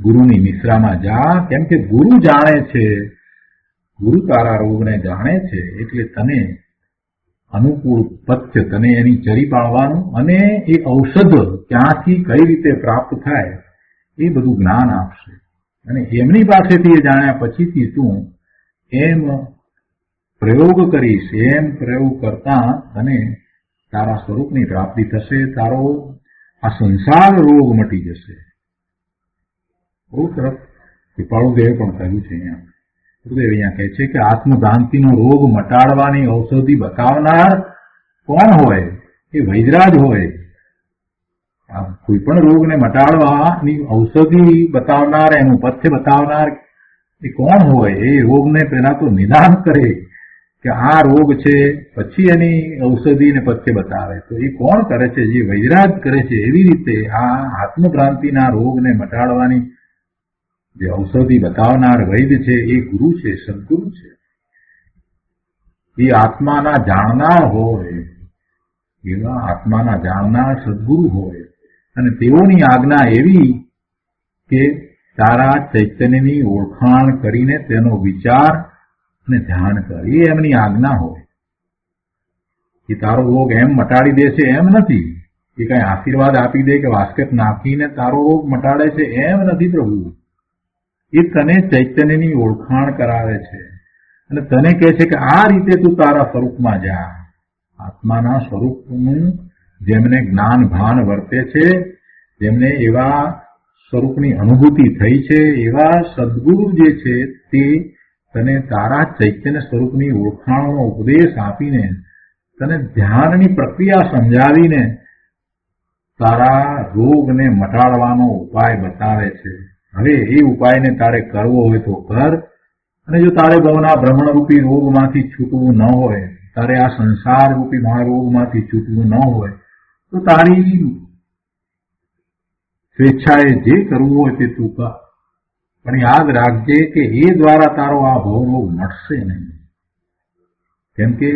ગુરુની નિશ્રામાં જા. કેમ કે ગુરુ જાણે છે, ગુરુ તારા રોગને જાણે છે, એટલે તને અનુકૂળ પથ્ય, તને એની ચરી પાડવાનું અને એ ઔષધ ક્યાંથી કઈ રીતે પ્રાપ્ત થાય એ બધું જ્ઞાન આપશે. અને એમની પાસેથી એ જાણ્યા પછીથી તું એમ પ્રયોગ કરીશ, એમ પ્રયોગ કરતા તને તારા સ્વરૂપની પ્રાપ્તિ થશે, તારો આ સંસાર રોગ મટી જશે. બહુ સરસ કૃપાળુદેવે પણ કહ્યું છે. ગુરુદેવ અહીંયા કહે છે કે આત્મભ્રાંતિનો રોગ મટાડવાની ઔષધિ બતાવનાર કોણ હોય? એ વૈદરાજ હોય. કોઈ પણ રોગને મટાડવાની ઔષધિ બતાવનાર, એનું પથ્ય બતાવનાર એ કોણ હોય? એ રોગને પહેલા તો નિદાન કરે કે આ રોગ છે, પછી એની ઔષધિ ને પથ્ય બતાવે. તો એ કોણ કરે છે? જે વૈદરાજ કરે છે. એવી રીતે આ આત્મભ્રાંતિના રોગને મટાડવાની જે ઔષધિ બતાવનાર વૈદ્ય છે એ ગુરુ છે, સદગુરુ છે. એ આત્માના જાણનાર હોય, એવા આત્માના જાણનાર સદગુરુ હોય. અને તેઓની આજ્ઞા એવી કે તારા ચૈતન્યની ઓળખાણ કરીને તેનો વિચાર અને ધ્યાન કર. એ એમની આજ્ઞા હોય. એ તારો રોગ એમ મટાડી દેશે એમ નથી. એ કઈ આશીર્વાદ આપી દે કે વાસ્કેટ નાખીને તારો રોગ મટાડે છે એમ નથી પ્રભુ. એ તને ચૈતન્યની ઓળખાણ કરાવે છે અને તને કહે છે કે આ રીતે તું તારા સ્વરૂપમાં જા. આત્માના સ્વરૂપનું જેમને જ્ઞાન ભાન વર્તે છે, જેમને એવા સ્વરૂપની અનુભૂતિ થઈ છે, એવા સદગુરુ જે છે તે તને તારા ચૈતન્ય સ્વરૂપની ઓળખાણનો ઉપદેશ આપીને, તને ધ્યાનની પ્રક્રિયા સમજાવીને તારા રોગને મટાડવાનો ઉપાય બતાવે છે. હવે એ ઉપાયને તારે કરવો હોય તો કર. અને જો તારે ભવના ભ્રમણરૂપી રોગમાંથી છૂટવું ન હોય, તારે આ સંસાર રૂપી મહારોગમાંથી છૂટવું ન હોય, તો તારી સ્વેચ્છાએ જે કરવું હોય તે તું કર. પણ યાદ રાખજે કે એ દ્વારા તારો આ ભવરોગ મટશે નહીં. કેમ કે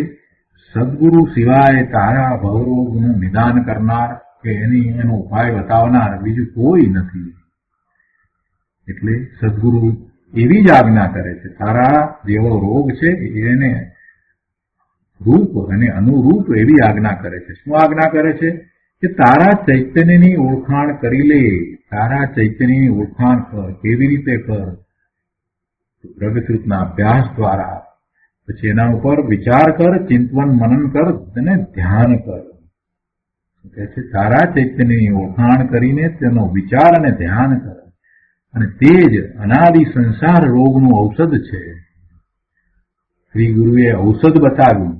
સદગુરુ સિવાય તારા ભવરોગનું નિદાન કરનાર કે એનો ઉપાય બતાવનાર બીજું કોઈ નથી. એટલે સદગુરુ એવી જ આજ્ઞા કરે છે. તારા જેવો રોગ છે એને રૂપ અને અનુરૂપ એવી આજ્ઞા કરે છે. શું આજ્ઞા કરે છે? કે તારા ચૈતન્યની ઓળખાણ કરી લે. તારા ચૈતન્યની ઓળખાણ કર. કેવી રીતે કર? પ્રગતિના અભ્યાસ દ્વારા. પછી એના ઉપર વિચાર કર, ચિંતન મનન કર અને ધ્યાન કર. કહે છે તારા ચૈતન્યની ઓળખાણ કરીને તેનો વિચાર અને ધ્યાન કર. અને તે જ અનાદિ સંસાર રોગનું ઔષધ છે. શ્રી ગુરુએ ઔષધ બતાવ્યું,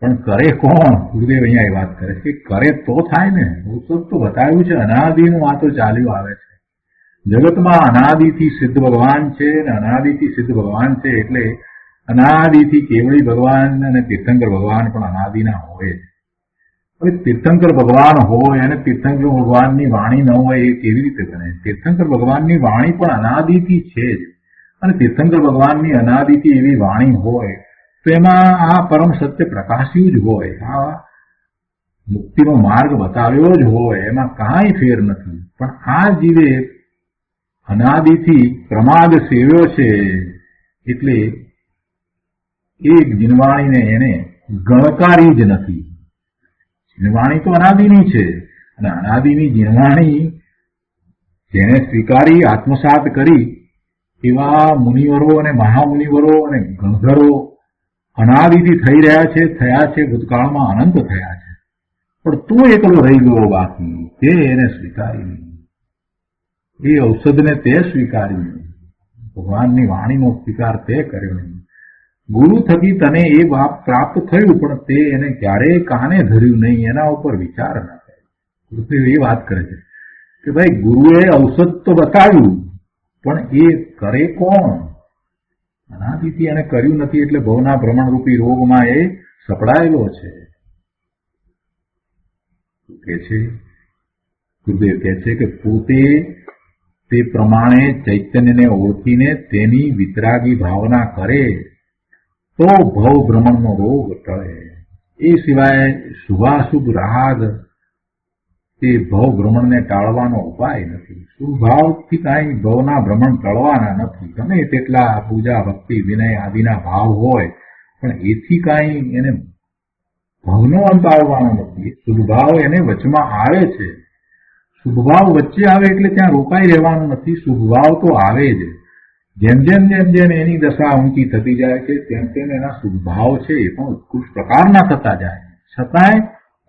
પણ કરે કોણ? ગુરુદેવ અહીંયા એ વાત કરે છે કે કરે તો થાય ને. ઔષધ તો બતાવ્યું છે, અનાદિનું આ તો ચાલ્યું આવે છે. જગતમાં અનાદિથી સિદ્ધ ભગવાન છે અને અનાદિથી સિદ્ધ ભગવાન છે એટલે અનાદિથી કેવળી ભગવાન અને તીર્થંકર ભગવાન પણ અનાદિના હોય. હવે તીર્થંકર ભગવાન હોય અને તીર્થંકર ભગવાનની વાણી ન હોય એ કેવી રીતે બને? તીર્થંકર ભગવાનની વાણી પણ અનાદિથી છે જ. અને તીર્થંકર ભગવાનની અનાદિથી એવી વાણી હોય તો એમાં આ પરમ સત્ય પ્રકાશ્યું જ હોય, આ મુક્તિનો માર્ગ બતાવ્યો જ હોય, એમાં કાંઈ ફેર નથી. પણ આ જીવે અનાદિથી પ્રમાદ સેવ્યો છે એટલે એક જીનવાણીને એને ગણકારી જ નથી. જીનવાણી તો અનાદિની છે અને અનાદિની જીનવાણી જેને સ્વીકારી આત્મસાત કરી એવા મુનિવરો અને મહામુનિવરો અને ગણધરો અનાદિથી થઈ રહ્યા છે, થયા છે, ભૂતકાળમાં અનંત થયા છે. પણ તું એકલો રહી ગયો બાકી. તે એને સ્વીકારી નહીં. એ ઔષધને તે સ્વીકારી નહીં. ભગવાનની વાણીનો સ્વીકાર તે કર્યો નહીં. ગુરુ થકી તને એ બાપ પ્રાપ્ત થયું, પણ તે એને ક્યારેય કાને ધર્યું નહીં, એના ઉપર વિચાર ન કર્યો. ગુરુદેવ એ વાત કરે છે કે ભાઈ ગુરુએ ઔષધ તો બતાવ્યું, પણ એ કરે કોણ? અનાદિથી એને કર્યું નથી, એટલે ભવના ભ્રમણરૂપી રોગમાં એ સપડાયેલો છે. કે છે ગુરુદેવ કહે છે કે પોતે તે પ્રમાણે ચૈતન્યને ઓળખીને તેની વિતરાગી ભાવના કરે તો ભવ ભ્રમણનો રોગ ટળે. એ સિવાય શુભાશુભ રાગ તે ભવ ભ્રમણને ટાળવાનો ઉપાય નથી. શુભાવથી કાંઈ ભવના ભ્રમણ ટળવાના નથી. ગમે તેટલા પૂજા ભક્તિ વિનય આદિના ભાવ હોય, પણ એથી કાંઈ એને ભવનો અંત આવવાનો નથી. શુભભાવ એને વચમાં આવે છે. શુભભાવ વચ્ચે આવે એટલે ત્યાં રોકાઈ રહેવાનું નથી. શુભભાવ તો આવે જ. જેમ જેમ જેમ જેમ એની દશા ઊંચી થતી જાય છે તેમ તેમ એના શુભભાવ છે એ પણ ઉત્કૃષ્ટ પ્રકારના થતા જાય. છતાંય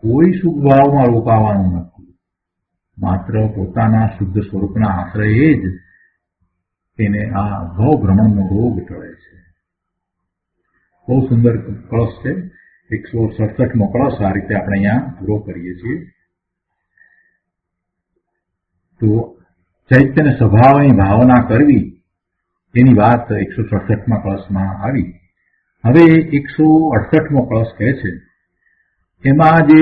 કોઈ શુભભાવમાં રોકાવાનું નથી. માત્ર પોતાના શુદ્ધ સ્વરૂપના આશ્રયે જ તેને આ ભવ ભ્રમણનો રોગ ટળે છે. બહુ સુંદર કળશ છે. 167મો કળશ આ રીતે આપણે અહીંયા પૂરો કરીએ છીએ. તો ચૈતન્ય સ્વભાવની ભાવના કરવી એની વાત 167મા કળશમાં આવી. હવે 168મો કળશ કહે છે એમાં જે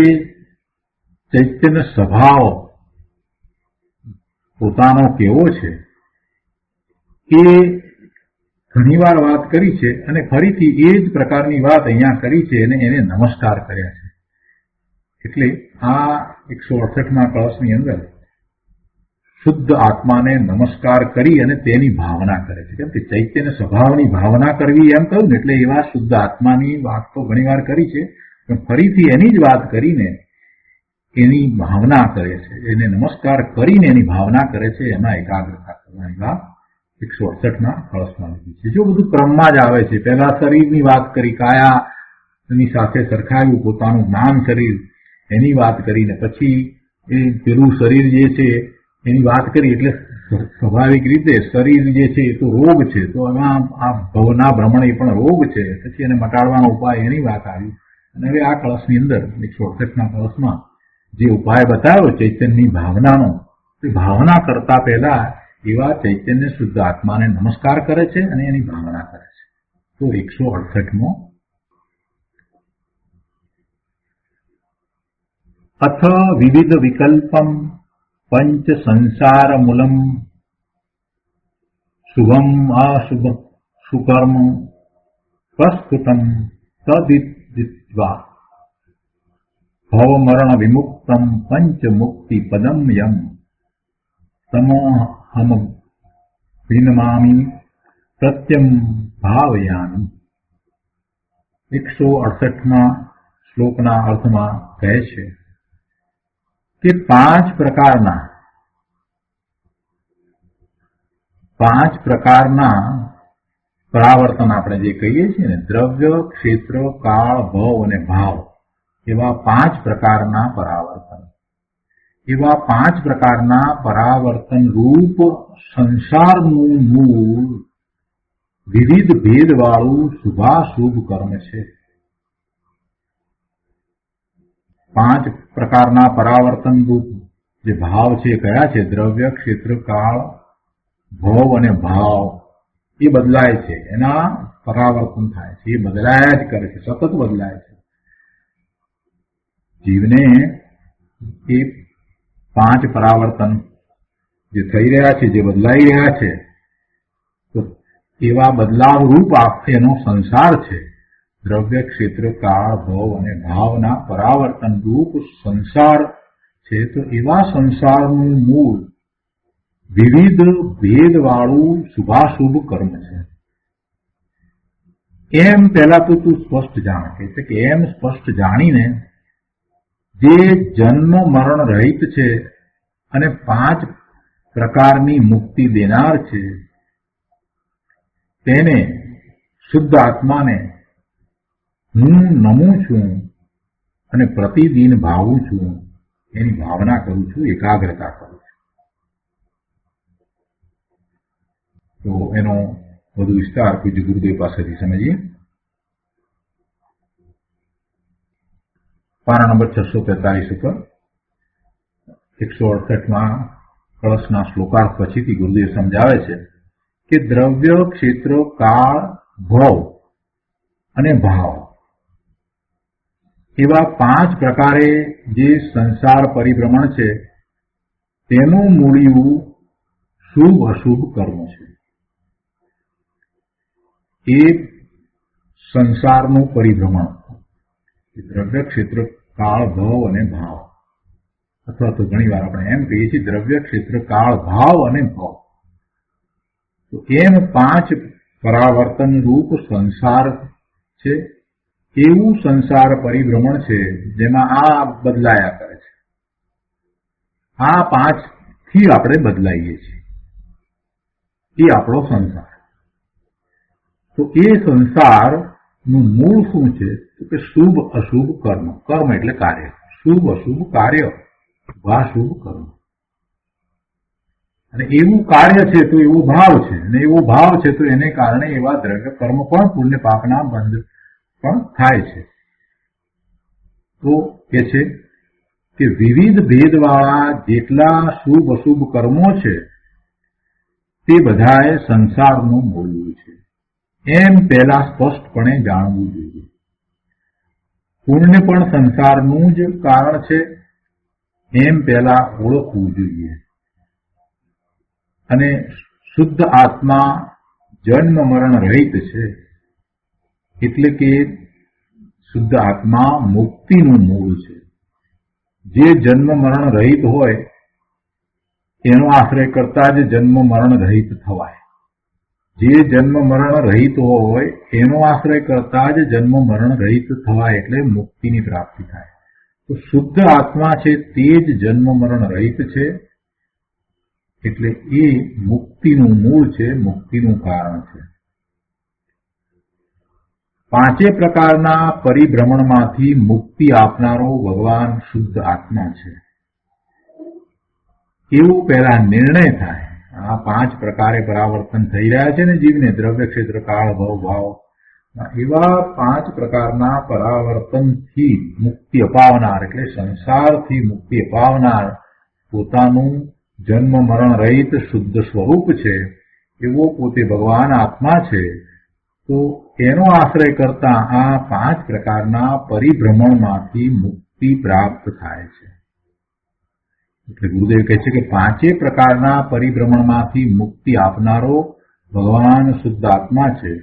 ચૈતન્ય સ્વભાવ પોતાનો કેવો છે એ ઘણીવાર વાત કરી છે, અને ફરીથી એ જ પ્રકારની વાત અહીંયા કરી છે અને એને નમસ્કાર કર્યા છે. એટલે આ 168મા કળશની અંદર શુદ્ધ આત્માને નમસ્કાર કરી અને તેની ભાવના કરે છે. કેમ કે ચૈતન્ય સ્વભાવની ભાવના કરવી એમ કહ્યું ને, એટલે એવા શુદ્ધ આત્માની વાત તો ઘણીવાર કરી છે, પણ ફરીથી એની જ વાત કરીને એની ભાવના કરે છે. એને નમસ્કાર કરીને એની ભાવના કરે છે. એમાં એકાગ્રતા કરવાની વાત 168ના કળશમાં લીધી છે. જો બધું ક્રમમાં જ આવે છે. પહેલા શરીરની વાત કરી, કાયાની સાથે સરખાવ્યું પોતાનું જ્ઞાન શરીર, એની વાત કરીને પછી એ પેલું શરીર જે છે એની વાત કરી. એટલે સ્વાભાવિક રીતે શરીર જે છે એ તો રોગ છે, તો એમાં આ ભવના ભ્રમણ એ પણ રોગ છે. પછી એને મટાડવાનો ઉપાય એની વાત આવી. અને હવે આ કળશની અંદર 168ના કળશમાં જે ઉપાય બતાવ્યો ચૈતન્યની ભાવનાનો, તે ભાવના કરતા પહેલા એવા ચૈતન્ય શુદ્ધ આત્માને નમસ્કાર કરે છે અને એની ભાવના કરે છે. તો 168મો અથ વિવિધ વિકલ્પમ પંચ સંસાર મૂલમ શુભમ અશુભ સુકર્મ પ્રસ્ફુટમ તદિત્વા ભવમરણ વિમુક્તમ પંચ મુક્તિ પદમ યમ તમોહમ વિનમામી પ્રત્યમ ભાવયામિ. 168મા શ્લોકના અર્થમાં કહે છે કે પાંચ પ્રકારના પરાવર્તન આપણે જે કહીએ છીએ ને, દ્રવ્ય, ક્ષેત્ર, કાળ, ભવ અને ભાવ, એવા પાંચ પ્રકારના પરાવર્તન. એવા પાંચ પ્રકારના પરાવર્તન રૂપ સંસારનું મૂળ વિવિધ ભેદવાળું શુભાશુભ કર્મ છે. પાંચ પ્રકારના પરાવર્તન રૂપ જે ભાવ છે કયા છે? દ્રવ્ય, ક્ષેત્ર, કાળ, ભવ અને ભાવ. એ બદલાય છે, એના પરાવર્તન થાય છે. એ બદલાયા જ કરે છે, સતત બદલાય છે. જીવને એ પાંચ પરાવર્તન જે થઈ રહ્યા છે, જે બદલાઈ રહ્યા છે, તો એવા બદલાવ રૂપ એનો સંસાર છે. દ્રવ્ય, ક્ષેત્ર, કાળ, ભવ અને ભાવના પરાવર્તન રૂપ સંસાર છે. તો એવા સંસારનું મૂળ વિવિધ ભેદવાળું શુભાશુભ કર્મ છે. એમ પહેલા તો તું સ્પષ્ટ જાણ કે એમ સ્પષ્ટ જાણીને જે જન્મ મરણ રહિત છે અને પાંચ પ્રકારની મુક્તિ દેનાર છે, તેને શુદ્ધ આત્માને હું નમું છું અને પ્રતિદિન ભાવું છું, એની ભાવના કરું છું, એકાગ્રતા કરું છું. તો એનો વધુ વિસ્તાર પૂજ્ય ગુરુદેવ પાસેથી સમજીએ. પાના નંબર 643 ઉપર 168માં કળશના શ્લોકાર્થ પછીથી ગુરુદેવ સમજાવે છે કે દ્રવ્ય, ક્ષેત્ર, કાળ, ભવ અને ભાવ એવા 5 પ્રકારે જે સંસાર પરિભ્રમણ છે તેનું મૂળિયું શુભ અશુભ કર્મ છે. એ સંસારનું પરિભ્રમણ દ્રવ્ય, ક્ષેત્ર, કાળ, ભવ અને ભાવ, અથવા તો ઘણી વાર આપણે એમ કહીએ છીએ દ્રવ્ય, ક્ષેત્ર, કાળ, ભાવ અને ભવ. તો એમ 5 પરાવર્તન રૂપ સંસાર છે. એવું સંસાર પરિભ્રમણ છે જેમાં આ બદલાયા કરે છે. આ 5 થી આપણે બદલાઈએ છીએ. એ આપણો સંસાર. તો એ સંસારનું મૂળ શું છે? તો કે શુભ અશુભ કર્મ. કર્મ એટલે કાર્ય. શુભ અશુભ કાર્ય, શુભ કર્મ. અને એવું કાર્ય છે તો એવો ભાવ છે, અને એવો ભાવ છે તો એને કારણે એવા દ્રવ્ય કર્મ પણ પુણ્ય પાપના બંધ પણ થાય છે. તો કે છે કે વિવિધ ભેદવાળા જેટલા શુભ અશુભ કર્મો છે તે બધાએ સંસારનું મૂળિયું છે એમ પહેલા સ્પષ્ટપણે જાણવું જોઈએ. પુણ્ય પણ સંસારનું જ કારણ છે એમ પહેલા ઓળખવું જોઈએ. અને શુદ્ધ આત્મા જન્મ મરણ રહિત છે, એટલે કે શુદ્ધ આત્મા મુક્તિનું મૂળ છે. જે જન્મ મરણ રહિત હોય એનો આશ્રય કરતા જ જન્મ મરણ રહિત થવાય. જે જન્મ મરણ રહિત હોય એનો આશ્રય કરતા જ જન્મ મરણ રહિત થવાય, એટલે મુક્તિની પ્રાપ્તિ થાય. તો શુદ્ધ આત્મા છે તે જ જન્મ મરણ રહિત છે, એટલે એ મુક્તિનું મૂળ છે, મુક્તિનું કારણ છે. 5 પ્રકારના પરિભ્રમણમાંથી મુક્તિ આપનારો ભગવાન શુદ્ધ આત્મા છે એવું પહેલા નિર્ણય થાય. આ 5 પ્રકારે પરાવર્તન થઈ રહ્યા છે ને જીવને, દ્રવ્ય, ક્ષેત્ર, કાળ, ભવ, ભાવ, એવા 5 પ્રકારના પરાવર્તનથી મુક્તિ અપાવનાર, એટલે સંસારથી મુક્તિ અપાવનાર પોતાનું જન્મ મરણ રહિત શુદ્ધ સ્વરૂપ છે એવો પોતે ભગવાન આત્મા છે. તો એનો આશ્રય કરતા આ 5 પ્રકારના પરિભ્રમણમાંથી મુક્તિ પ્રાપ્ત થાય છે. એટલે ગુરુદેવ કહે છે કે 5 પ્રકારના પરિભ્રમણમાંથી મુક્તિ આપનારો ભગવાન શુદ્ધ આત્મા છે,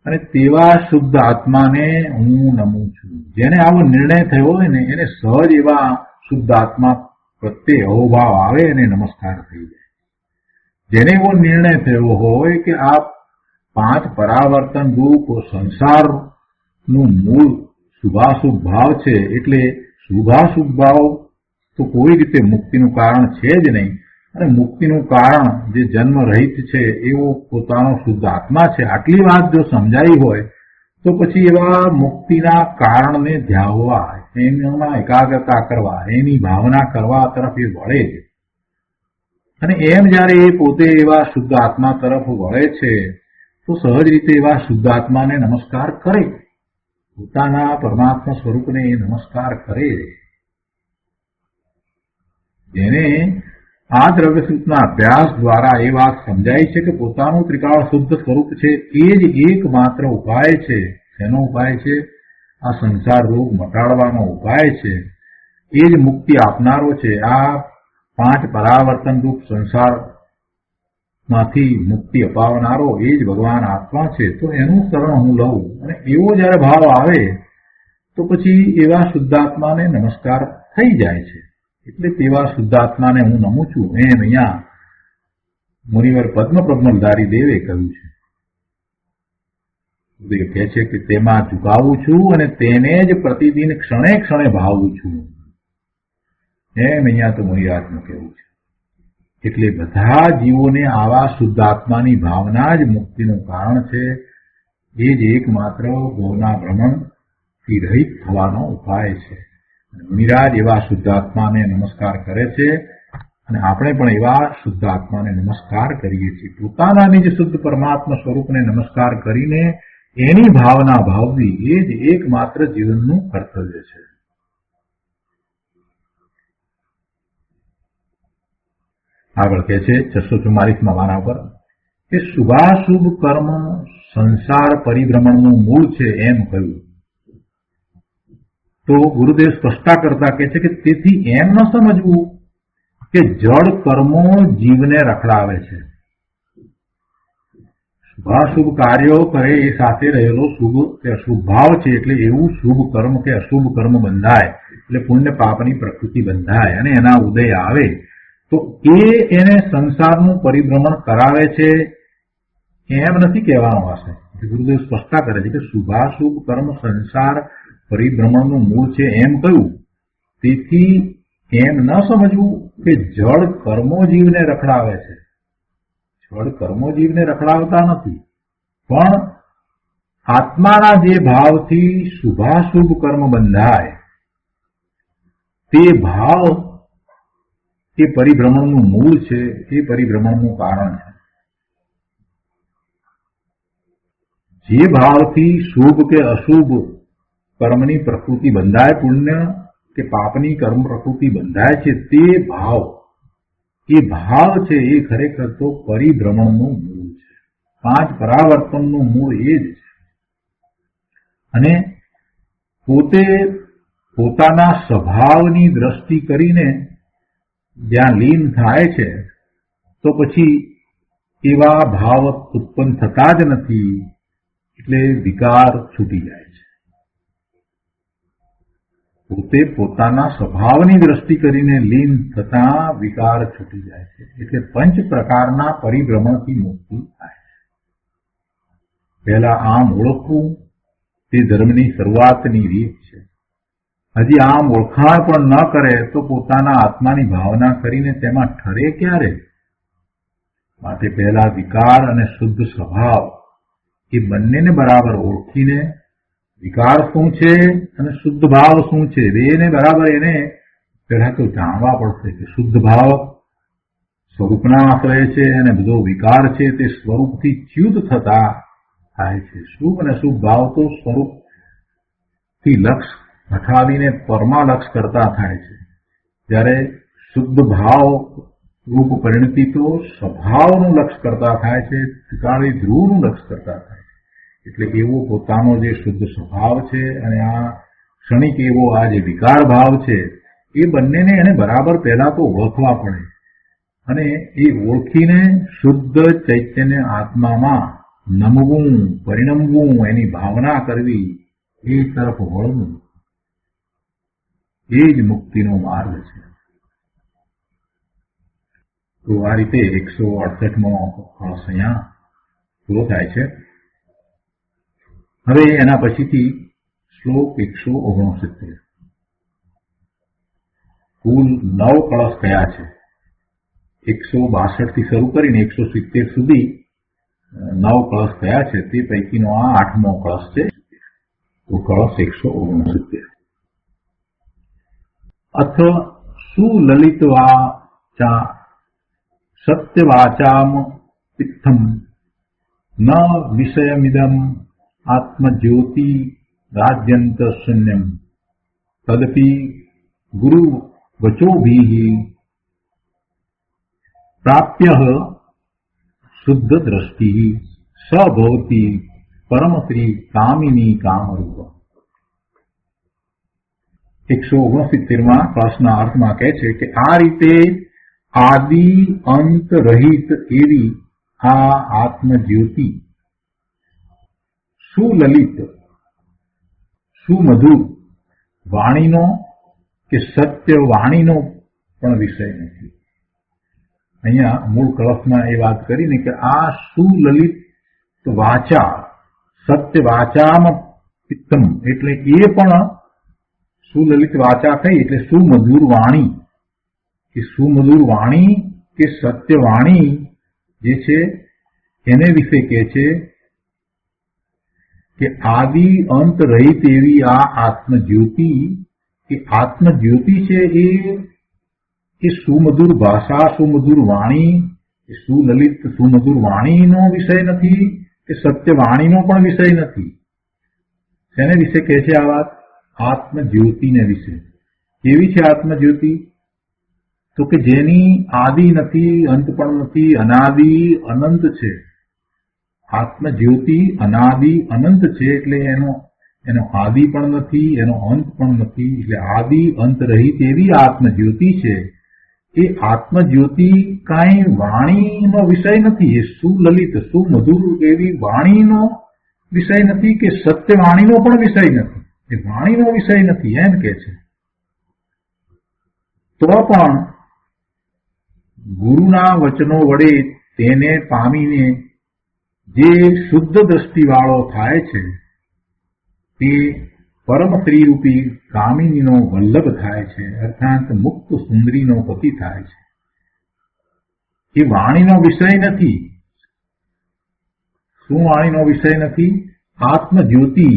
અને તેવા શુદ્ધ આત્માને હું નમું છું. જેને આવો નિર્ણય થયો હોય ને એને સહજ એવા શુદ્ધ આત્મા પ્રત્યે અહોભાવ આવે અને નમસ્કાર થઈ જાય. જેને એવો નિર્ણય થયો હોય કે આ 5 પરાવર્તન રૂપ સંસારનું મૂળ શુભાશુભ ભાવ છે, એટલે શુભાશુભ ભાવ તો કોઈ રીતે મુક્તિનું કારણ છે જ નહીં, અને મુક્તિનું કારણ જે જન્મ રહિત છે એવો પોતાનો શુદ્ધ આત્મા છે. આટલી વાત જો સમજાઈ હોય તો પછી એવા મુક્તિના કારણને ધ્યાવવા, એમાં એકાગ્રતા કરવા, એની ભાવના કરવા તરફ એ વળે છે. અને એમ જયારે એ પોતે એવા શુદ્ધ આત્મા તરફ વળે છે તો સહજ રીતે એવા શુદ્ધ આત્માને નમસ્કાર કરે, પોતાના પરમાત્મા સ્વરૂપને એ નમસ્કાર કરે. જેને આ દ્રવ્યસૂત્રના અભ્યાસ દ્વારા એ વાત સમજાય છે કે પોતાનું ત્રિકાળ શુદ્ધ સ્વરૂપ છે એ જ એકમાત્ર ઉપાય છે. એનો ઉપાય છે આ સંસાર રોગ મટાડવાનો ઉપાય છે, એ જ મુક્તિ આપનારો છે. આ 5 પરાવર્તન રૂપ સંસારમાંથી મુક્તિ અપાવનારો એ જ ભગવાન આત્મા છે. તો એનું શરણ હું લઉં, અને એવો જયારે ભાવ આવે તો પછી એવા શુદ્ધાત્માને નમસ્કાર થઈ જાય છે. એટલે તેવા શુદ્ધાત્માને હું નમું છું એમ અહીંયા મુનિવર પદ્મપ્રજ્ઞલધારી દેવે કહ્યું છે. દેવ કહે છે કે તેમાં ઝુકાવું છું અને તેને જ પ્રતિદિન ક્ષણે ક્ષણે ભાવું છું એમ અહીંયા તો મુનિરાજનું કહેવું છે. એટલે બધા જીવોને આવા શુદ્ધાત્માની ભાવના જ મુક્તિનું કારણ છે. એ જ એકમાત્ર ભવના ભ્રમણથી રહિત થવાનો ઉપાય છે. મુનિરાજ એવા શુદ્ધાત્માને નમસ્કાર કરે છે અને આપણે પણ એવા શુદ્ધ આત્માને નમસ્કાર કરીએ છીએ. પોતાના નિજ શુદ્ધ પરમાત્મા સ્વરૂપને નમસ્કાર કરીને એની ભાવના ભાવવી એ જ એકમાત્ર જીવનનું કર્તવ્ય છે. આગળ કહે છે 644માં વાના પર કે શુભાશુભ કર્મ સંસાર પરિભ્રમણનું મૂળ છે એમ કહ્યું. તો ગુરુદેવ સ્પષ્ટતા કરતા કહે છે કે તેથી એમ ન સમજવું કે જડ કર્મો જીવને રખડાવે છે. શુભાશુભ કાર્યો કરે એ સાથે રહેલો શુભ કે અશુભ ભાવ છે. એટલે એવું શુભ કર્મ કે અશુભ કર્મ બંધાય એટલે પુણ્ય પાપની પ્રકૃતિ બંધાય અને એના ઉદય આવે તો એને સંસારનું પરિભ્રમણ કરાવે છે એમ નથી કહેવાનો આશય. ગુરુદેવ સ્પષ્ટતા કરે છે કે શુભાશુભ કર્મ સંસાર પરિભ્રમણનું મૂળ છે એમ કહ્યું. તેથી એમ ન સમજવું કે જડ કર્મો જીવને રખડાવે છે. જડ કર્મો જીવને રખડાવતા નથી, પણ આત્માના જે ભાવથી શુભાશુભ કર્મ બંધાય તે ભાવ એ પરિભ્રમણનું મૂળ છે, એ પરિભ્રમણનું કારણ છે. જે ભાવથી શુભ કે અશુભ કર્મની પ્રકૃતિ બંધાય, પુણ્ય કે પાપની કર્મ પ્રકૃતિ બંધાય છે, તે ભાવ છે એ ખરેખર તો પરિભ્રમણનું મૂળ છે. 5 પરાવર્તનનું મૂળ એ જ છે. અને પોતે પોતાના સ્વભાવની દ્રષ્ટિ કરીને જ્યાં લીન થાય છે તો પછી એવા ભાવ ઉત્પન્ન થતા જ નથી, એટલે વિકાર છૂટી જાય છે. પોતે પોતાના સ્વભાવની દ્રષ્ટિ કરીને લીન થતા વિકાર છૂટી જાય છે. એટલે 5 પ્રકારના પરિભ્રમણથી મુક્તિ થાય છે. પહેલા આમ ઓળખવું તે ધર્મની શરૂઆતની રીત છે. હજી આમ ઓળખાણ પણ ન કરે તો પોતાના આત્માની ભાવના કરીને તેમાં ઠરે ક્યારે? માટે પહેલા વિકાર અને શુદ્ધ સ્વભાવ એ બંનેને બરાબર ઓળખીને વિકાર શું છે અને શુદ્ધ ભાવ શું છે બેને બરાબર એને પહેલા તો જાણવા પડશે કે શુદ્ધ ભાવ સ્વરૂપના આશ્રય છે અને બધો વિકાર છે તે સ્વરૂપથી ચ્યુત થતા થાય છે. શુભ અને શુભ ભાવ તો સ્વરૂપથી લક્ષ હટાવીને પરમાલક્ષ કરતા થાય છે, જ્યારે શુદ્ધ ભાવ રૂપ પરિણતિ તો સ્વભાવનું લક્ષ કરતા થાય છે, ત્રિકાળી ધ્રુવનું લક્ષ કરતા થાય છે. એટલે એવો પોતાનો જે શુદ્ધ સ્વભાવ છે અને આ ક્ષણિક એવો આ જે વિકાર ભાવ છે એ બંનેને એને બરાબર પહેલા તો ઓળખવા પડે અને એ ઓળખીને શુદ્ધ ચૈતન્ય આત્મામાં નમવું, પરિણમવું, એની ભાવના કરવી, એ તરફ વળવું, એ જ મુક્તિનો માર્ગ છે. તો આ રીતે 168મો ક્લાસ અહીંયા પૂરો થાય છે. હવે એના પછીથી શ્લોક 169. કુલ 9 કળશ કયા છે. 162 થી શરૂ કરીને 170 સુધી 9 કળશ કયા છે, તે પૈકીનો આ 8મો કળશ છે. તો કળશ 169. અથ સુલલિતવાચા સત્યવાચામ પિત્થમ ન વિષયમિદમ આત્મજ્યોતિ રાજ્યંત શૂન્યમ તદપી ગુરુ વચોભિઃ પ્રાપ્ય શુદ્ધ દ્રષ્ટિ સ ભવતિ પરમશ્રી કામિની કામરૂપ. 169માં ક્લાસના અર્થમાં કહે છે કે આ રીતે આદિ અંત રહિત એવી આ આત્મજ્યોતિ સુલલિત, સુમધુર વાણીનો કે સત્ય વાણીનો પણ વિષય નથી. અહીંયા મૂળ કળશમાં એ વાત કરીને કે આ સુલલિત વાચા, સત્ય વાચામાં પિત્તમ, એટલે એ પણ સુલલિત વાચા થઈ એટલે સુમધુર વાણી. કે સુમધુર વાણી કે સત્ય વાણી જે છે એને વિશે કહે છે કે આદિ અંત રહિત એવી આ આત્મજ્યોતિ, કે આત્મજ્યોતિ છે એ સુમધુર ભાષા, સુમધુર વાણી, એ સુલલિત સુમધુર વાણીનો વિષય નથી કે સત્ય વાણીનો પણ વિષય નથી. તેને વિશે કહે છે આ વાત? આત્મજ્યોતિને વિશે. કેવી છે આત્મજ્યોતિ? તો કે જેની આદિ નથી, અંત પણ નથી, અનાદિ અનંત છે. આત્મજ્યોતિ અનાદિ અનંત છે, એટલે એનો આદિ પણ નથી, એનો અંત પણ નથી, એટલે આદિ અંત રહિત એવી આત્મજ્યોતિ છે. એ આત્મજ્યોતિ કાંઈ વાણીનો વિષય નથી. એ સુલલિત સુમધુર એવી વાણીનો વિષય નથી કે સત્ય વાણીનો પણ વિષય નથી. એ વાણીનો વિષય નથી એમ કે છે. તો પણ ગુરુના વચનો વડે તેને પામીને જે શુદ્ધ દ્રષ્ટિવાળો થાય છે તે પરમ શ્રીરૂપી કામિનીનો વલ્લભ થાય છે, અર્થાત મુક્ત સુંદરીનો પતિ થાય છે. એ વાણીનો વિષય નથી. શું વાણીનો વિષય નથી? આત્મજ્યોતિ.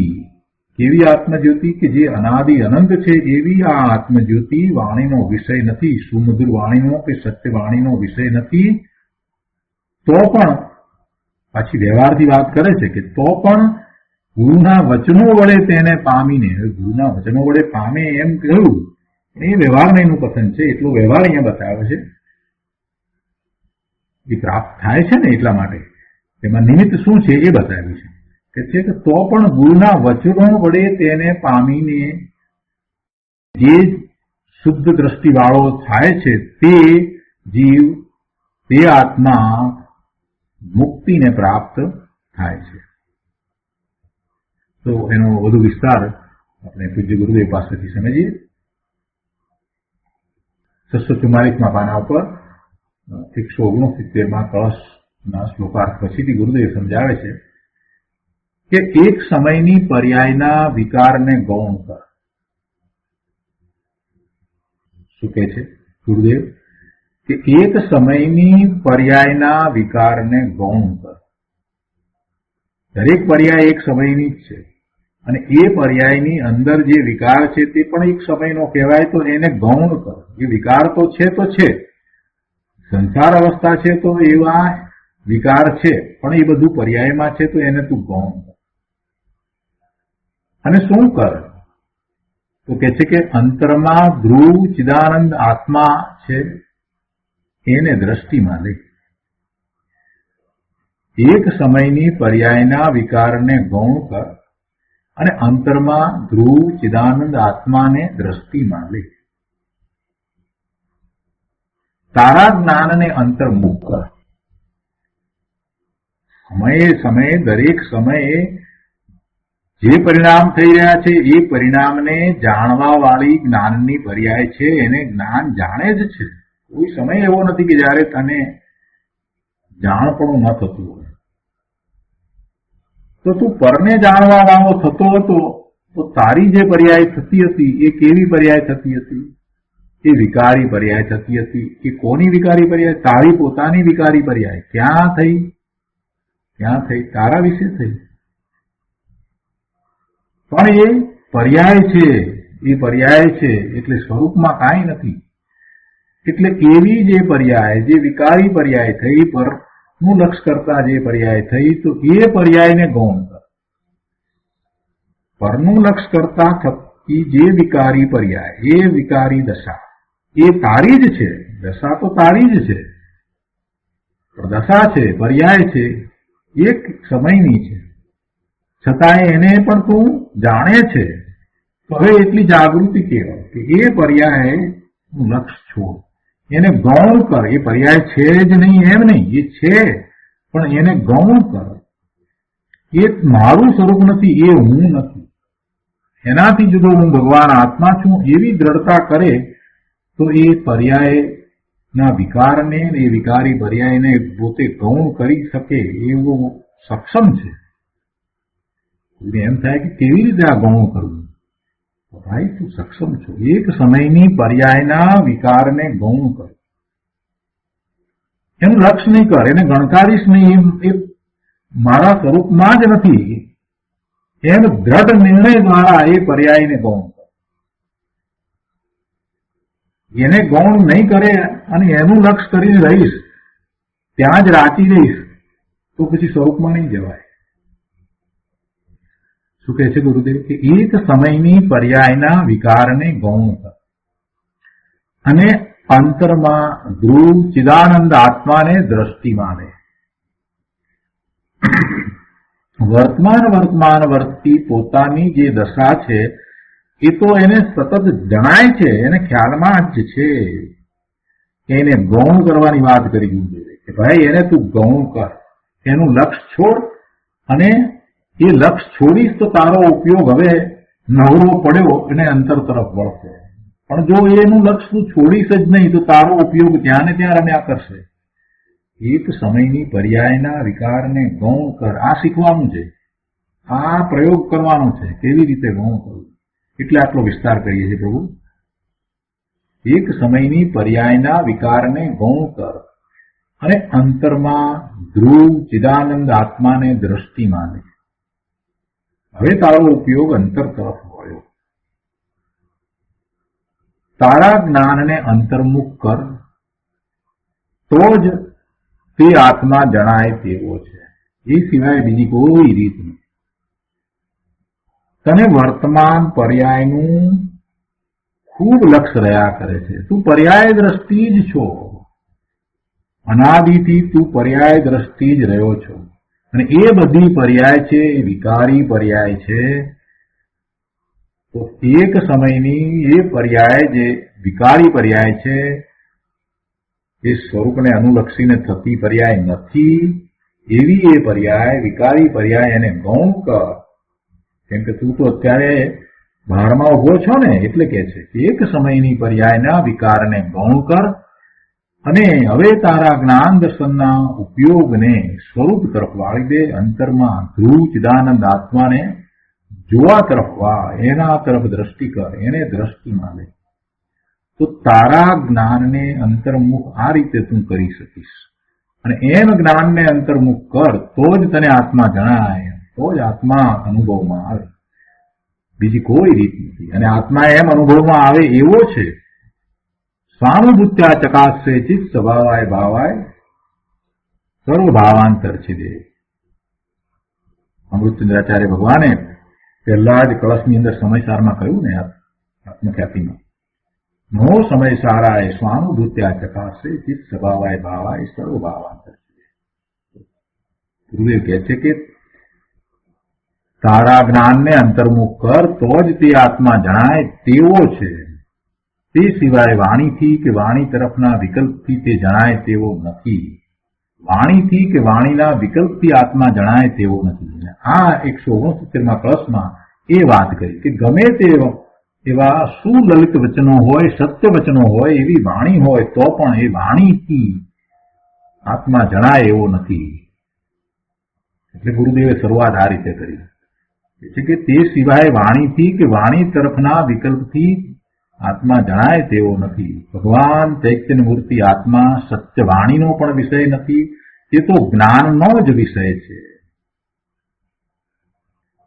કેવી આત્મજ્યોતિ? કે જે અનાદિ અનંત છે એવી આ આત્મજ્યોતિ વાણીનો વિષય નથી. સુમધુર વાણીનો કે સત્ય વાણીનો વિષય નથી. તો પણ પાછી વ્યવહારથી વાત કરે છે કે તો પણ ગુરુના વચનો વડે તેને પામીને, ગુરુના વચનો વડે પામે એમ કહ્યું, એ વ્યવહારને એનું કથન છે. એટલો વ્યવહાર અહીંયા બતાવ્યો છે. એ પ્રાપ્ત થાય છે ને એટલા માટે તેમાં નિમિત્ત શું છે એ બતાવ્યું છે. કે છે કે તો પણ ગુરુના વચનો વડે તેને પામીને જે શુદ્ધ દ્રષ્ટિવાળો થાય છે તે જીવ, તે આત્મા મુક્તિને પ્રાપ્ત થાય છે. તો એનો વધુ વિસ્તાર આપણે પૂજ્ય ગુરુદેવ પાસેથી સમજીએ. 644માં પાના ઉપર 169માં કળશના શ્લોકાર્થ પછીથી ગુરુદેવ સમજાવે છે કે એક સમયની પર્યાયના વિકારને ગૌણ કર. શું કહે છે ગુરુદેવ? કે એક સમયની પર્યાયના વિકારને ગૌણ કર. દરેક પર્યાય એક સમયની જ છે અને એ પર્યાયની અંદર જે વિકાર છે તે પણ એક સમયનો કહેવાય, તો એને ગૌણ કર. એ વિકાર તો છે, સંસાર અવસ્થા છે તો એવા વિકાર છે, પણ એ બધું પર્યાયમાં છે તો એને તું ગૌણ કર. અને શું કર? તો કે છે કે અંતરમાં ધ્રુવ ચિદાનંદ આત્મા છે એને દ્રષ્ટિમાં લે. એક સમયની પર્યાયના વિકારને ગૌણ કર અને અંતરમાં ધ્રુવ ચિદાનંદ આત્માને દ્રષ્ટિમાં લે. તારા જ્ઞાનને અંતર્મુખ કર. સમયે દરેક સમયે જે પરિણામ થઈ રહ્યા છે એ પરિણામને જાણવા વાળી જ્ઞાનની પર્યાય છે. એને જ્ઞાન જાણે જ છે. કોઈ સમય એવો નથી કે જયારે તને જાણપણું ન થતું હોય. તો તું પરને જાણવા વાળો થતો હતો તો તારી જે પર્યાય થતી હતી એ કેવી પર્યાય થતી હતી? એ વિકારી પર્યાય થતી હતી. એ કોની વિકારી પર્યાય? તારી પોતાની વિકારી પર્યાય. ક્યાં થઈ? તારા વિશે થઈ. પણ એ પર્યાય છે એટલે સ્વરૂપમાં કાંઈ નથી. એટલે એવી જે પર્યાય, જે વિકારી પર્યાય થઈ, પરનું લક્ષ કરતા જે પર્યાય થઈ, તો એ પર્યાયને ગૌણ કર. પરનું લક્ષ કરતા થતી જે વિકારી પર્યાય, એ વિકારી દશા, એ તારી જ છે. દશા તો તારી જ છે, પણ દશા છે, પર્યાય છે, એક સમયની છે. છતાંય એને પણ તું જાણે છે. તો હવે એટલી જાગૃતિ કહેવાય કે એ પર્યાયનું લક્ષ છોડ, એને ગૌણ કર. એ પર્યાય છે જ નહીં એમ નહીં, એ છે, પણ એને ગૌણ કર. એ મારું સ્વરૂપ નથી, એ હું નથી, એનાથી જુદો હું ભગવાન આત્મા છું, એવી દ્રઢતા કરે તો એ પર્યાયના વિકારને, એ વિકારી પર્યાયને પોતે ગૌણ કરી શકે એવો સક્ષમ છે. એમ થાય કે કેવી રીતે આ ગૌણ કરવું? ભાઈ તું સક્ષમ છો. એક સમયની પર્યાયના વિકારને ગૌણ કર. એનું લક્ષ નહીં કર, એને ગણકારીશ નહીં. એ મારા સ્વરૂપમાં જ નથી એમ દ્રઢ નિર્ણય દ્વારા એ પર્યાયને ગૌણ કર. એને ગૌણ નહીં કરે અને એનું લક્ષ કરીને રહીશ, ત્યાં જ રાચી રહીશ, તો પછી સ્વરૂપમાં નહીં જવાય. શું કહે છે ગુરુદેવ કે એક સમયની પર્યાયના વિકારને ગૌણ કર અને અંતરમાં ધ્રુવ ચિદાનંદ આત્માને દ્રષ્ટિમાં લે. વર્તમાન વર્તતી પોતાની જે દશા છે એ તો એને સતત જણાય છે, એને ખ્યાલમાં જ છે. એને ગૌણ કરવાની વાત કરી ગુરુદેવે કે ભાઈ એને તું ગૌણ કર, એનું લક્ષ છોડ, અને એ લક્ષ છોડીશ તો તારો ઉપયોગ હવે નવરો પડ્યો અને અંતર તરફ વળશે. પણ જો એનું લક્ષ તું છોડીશ જ નહીં તો તારો ઉપયોગ ત્યાં ને ત્યાં રમ્યા કરશે. એક સમયની પર્યાયના વિકારને ગૌણ કર, આ શીખવાનું છે, આ પ્રયોગ કરવાનો છે, કેવી રીતે ગૌણ કરવું. એટલે આટલો વિસ્તાર કરીએ છીએ પ્રભુ. એક સમયની પર્યાયના વિકારને ગૌણ કર અને અંતરમાં ધ્રુવ ચિદાનંદ આત્માને દ્રષ્ટિમાં લે. હવે તારો ઉપયોગ અંતર તરફ વળ્યો. તારા જ્ઞાનને અંતર્મુખ કર તો જ તે આત્મા જણાય તેવો છે, એ સિવાય બીજી કોઈ રીત નથી. તને વર્તમાન પર્યાયનું ખૂબ લક્ષ રહ્યા કરે છે. તું પર્યાય દ્રષ્ટિ જ છો, અનાદિથી તું પર્યાય દ્રષ્ટિ જ રહ્યો છો. અને એ બધી પર્યાય છે એ વિકારી પર્યાય છે. તો એક સમયની એ પર્યાય જે વિકારી પર્યાય છે એ સ્વરૂપને અનુલક્ષીને થતી પર્યાય નથી. એવી એ પર્યાય વિકારી પર્યાય એને ગૌણ કર. કેમ કે તું તો અત્યારે બહારમાં ઉભો છો ને, એટલે કે છે કે એક સમયની પર્યાયના વિકારને ગૌણ કર અને હવે તારા જ્ઞાન દર્શનના ઉપયોગને સ્વરૂપ તરફ વાળી દે. અંતરમાં ધ્રુવ ચિદાનંદ આત્માને જોવા તરફ વા, એના તરફ દ્રષ્ટિ કર, એને દ્રષ્ટિમાં લે. તો તારા જ્ઞાનને અંતર્મુખ આ રીતે તું કરી શકીશ. અને એમ જ્ઞાનને અંતર્મુખ કર તો જ તને આત્મા જણાય, તો જ આત્મા અનુભવમાં આવે. બીજી કોઈ રીત નથી. અને આત્મા એમ અનુભવમાં આવે એવો છે. સ્વાનુભૂત્યા ચકાશે ચિત્ત સ્વભાવાય ભાવાય સર્વ ભાવાંતર છે દે. અમૃતચંદ્રાચાર્ય ભગવાને પહેલા જ કળશની અંદર સમયસારમાં કહ્યું ને, આત્મખ્યાતિમાં, નો સમય સારાય સ્વાનુભૂત્યા ચકાશે ચિત્ત સ્વભાવાય ભાવાય સર્વ ભાવાંતર છે. ગુરુદેવ કહે છે કે તારા જ્ઞાનને અંતર્મુખ કર તો જ તે આત્મા જણાય તેવો છે. તે સિવાય વાણીથી કે વાણી તરફના વિકલ્પથી તે જણાય તેવો નથી. વાણીથી કે વાણીના વિકલ્પથી આત્મા જણાય તેવો નથી. આ 169માં કળશમાં એ વાત કરી કે ગમે તે એવા સુલલિત વચનો હોય, સત્ય વચનો હોય, એવી વાણી હોય તો પણ એ વાણીથી આત્મા જણાય એવો નથી. એટલે ગુરુદેવે શરૂઆત આ રીતે કરી છે કે તે સિવાય વાણીથી કે વાણી તરફના વિકલ્પથી આત્મા જણાય તેવો નથી. ભગવાન ચૈતન્ય મૂર્તિ આત્મા સત્ય વાણીનો પણ વિષય નથી, તે તો જ્ઞાનનો જ વિષય છે.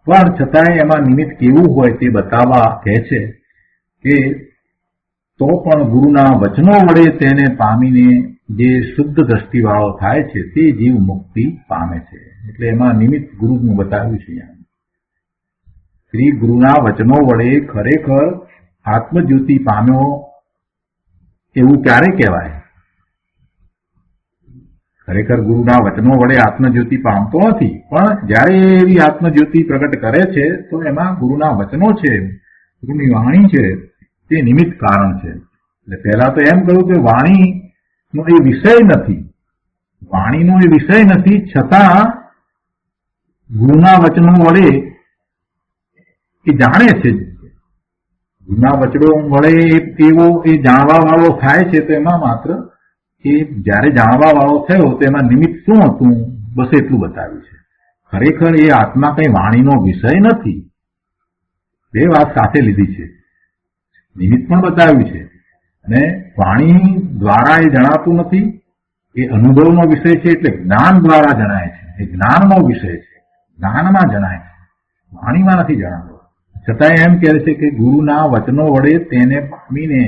પણ છતાંય એમાં નિમિત્ત કેવું હોય તે બતાવવા કહે છે કે તો પણ ગુરુના વચનો વડે તેને પામીને જે શુદ્ધ દ્રષ્ટિવાળો થાય છે તે જીવ મુક્તિ પામે છે. એટલે એમાં નિમિત્ત ગુરુનું બતાવ્યું છે. શ્રી ગુરુના વચનો વડે ખરેખર આત્મજ્યોતિ પામ્યો એવું ક્યારે કહેવાય? ખરેખર ગુરુના વચનો વડે આત્મજ્યોતિ પામતો નથી, પણ જયારે એવી આત્મજ્યોતિ પ્રગટ કરે છે તો એમાં ગુરુના વચનો છે, ગુરુની વાણી છે, તે નિમિત્ત કારણ છે. એટલે પહેલા તો એમ કહ્યું કે વાણીનો એ વિષય નથી, વાણીનો એ વિષય નથી, છતાં ગુરુના વચનો વડે એ જાણે છે. ગુરુના વચનો વડે એવો એ જાણવા વાળો થાય છે. તો એમાં માત્ર એ જયારે જાણવા વાળો થયો તો એમાં નિમિત્ત શું હતું બસ એટલું બતાવ્યું છે. ખરેખર એ આત્મા કઈ વાણીનો વિષય નથી. બે વાત સાથે લીધી છે. નિમિત્ત પણ બતાવ્યું છે અને વાણી દ્વારા એ જણાતું નથી. એ અનુભવનો વિષય છે, એટલે જ્ઞાન દ્વારા જણાય છે. એ જ્ઞાનનો વિષય છે, જ્ઞાનમાં જણાય છે, વાણીમાં નથી જણાતો. છતાં એમ કહે છે કે ગુરુના વચનો વડે તેને પામીને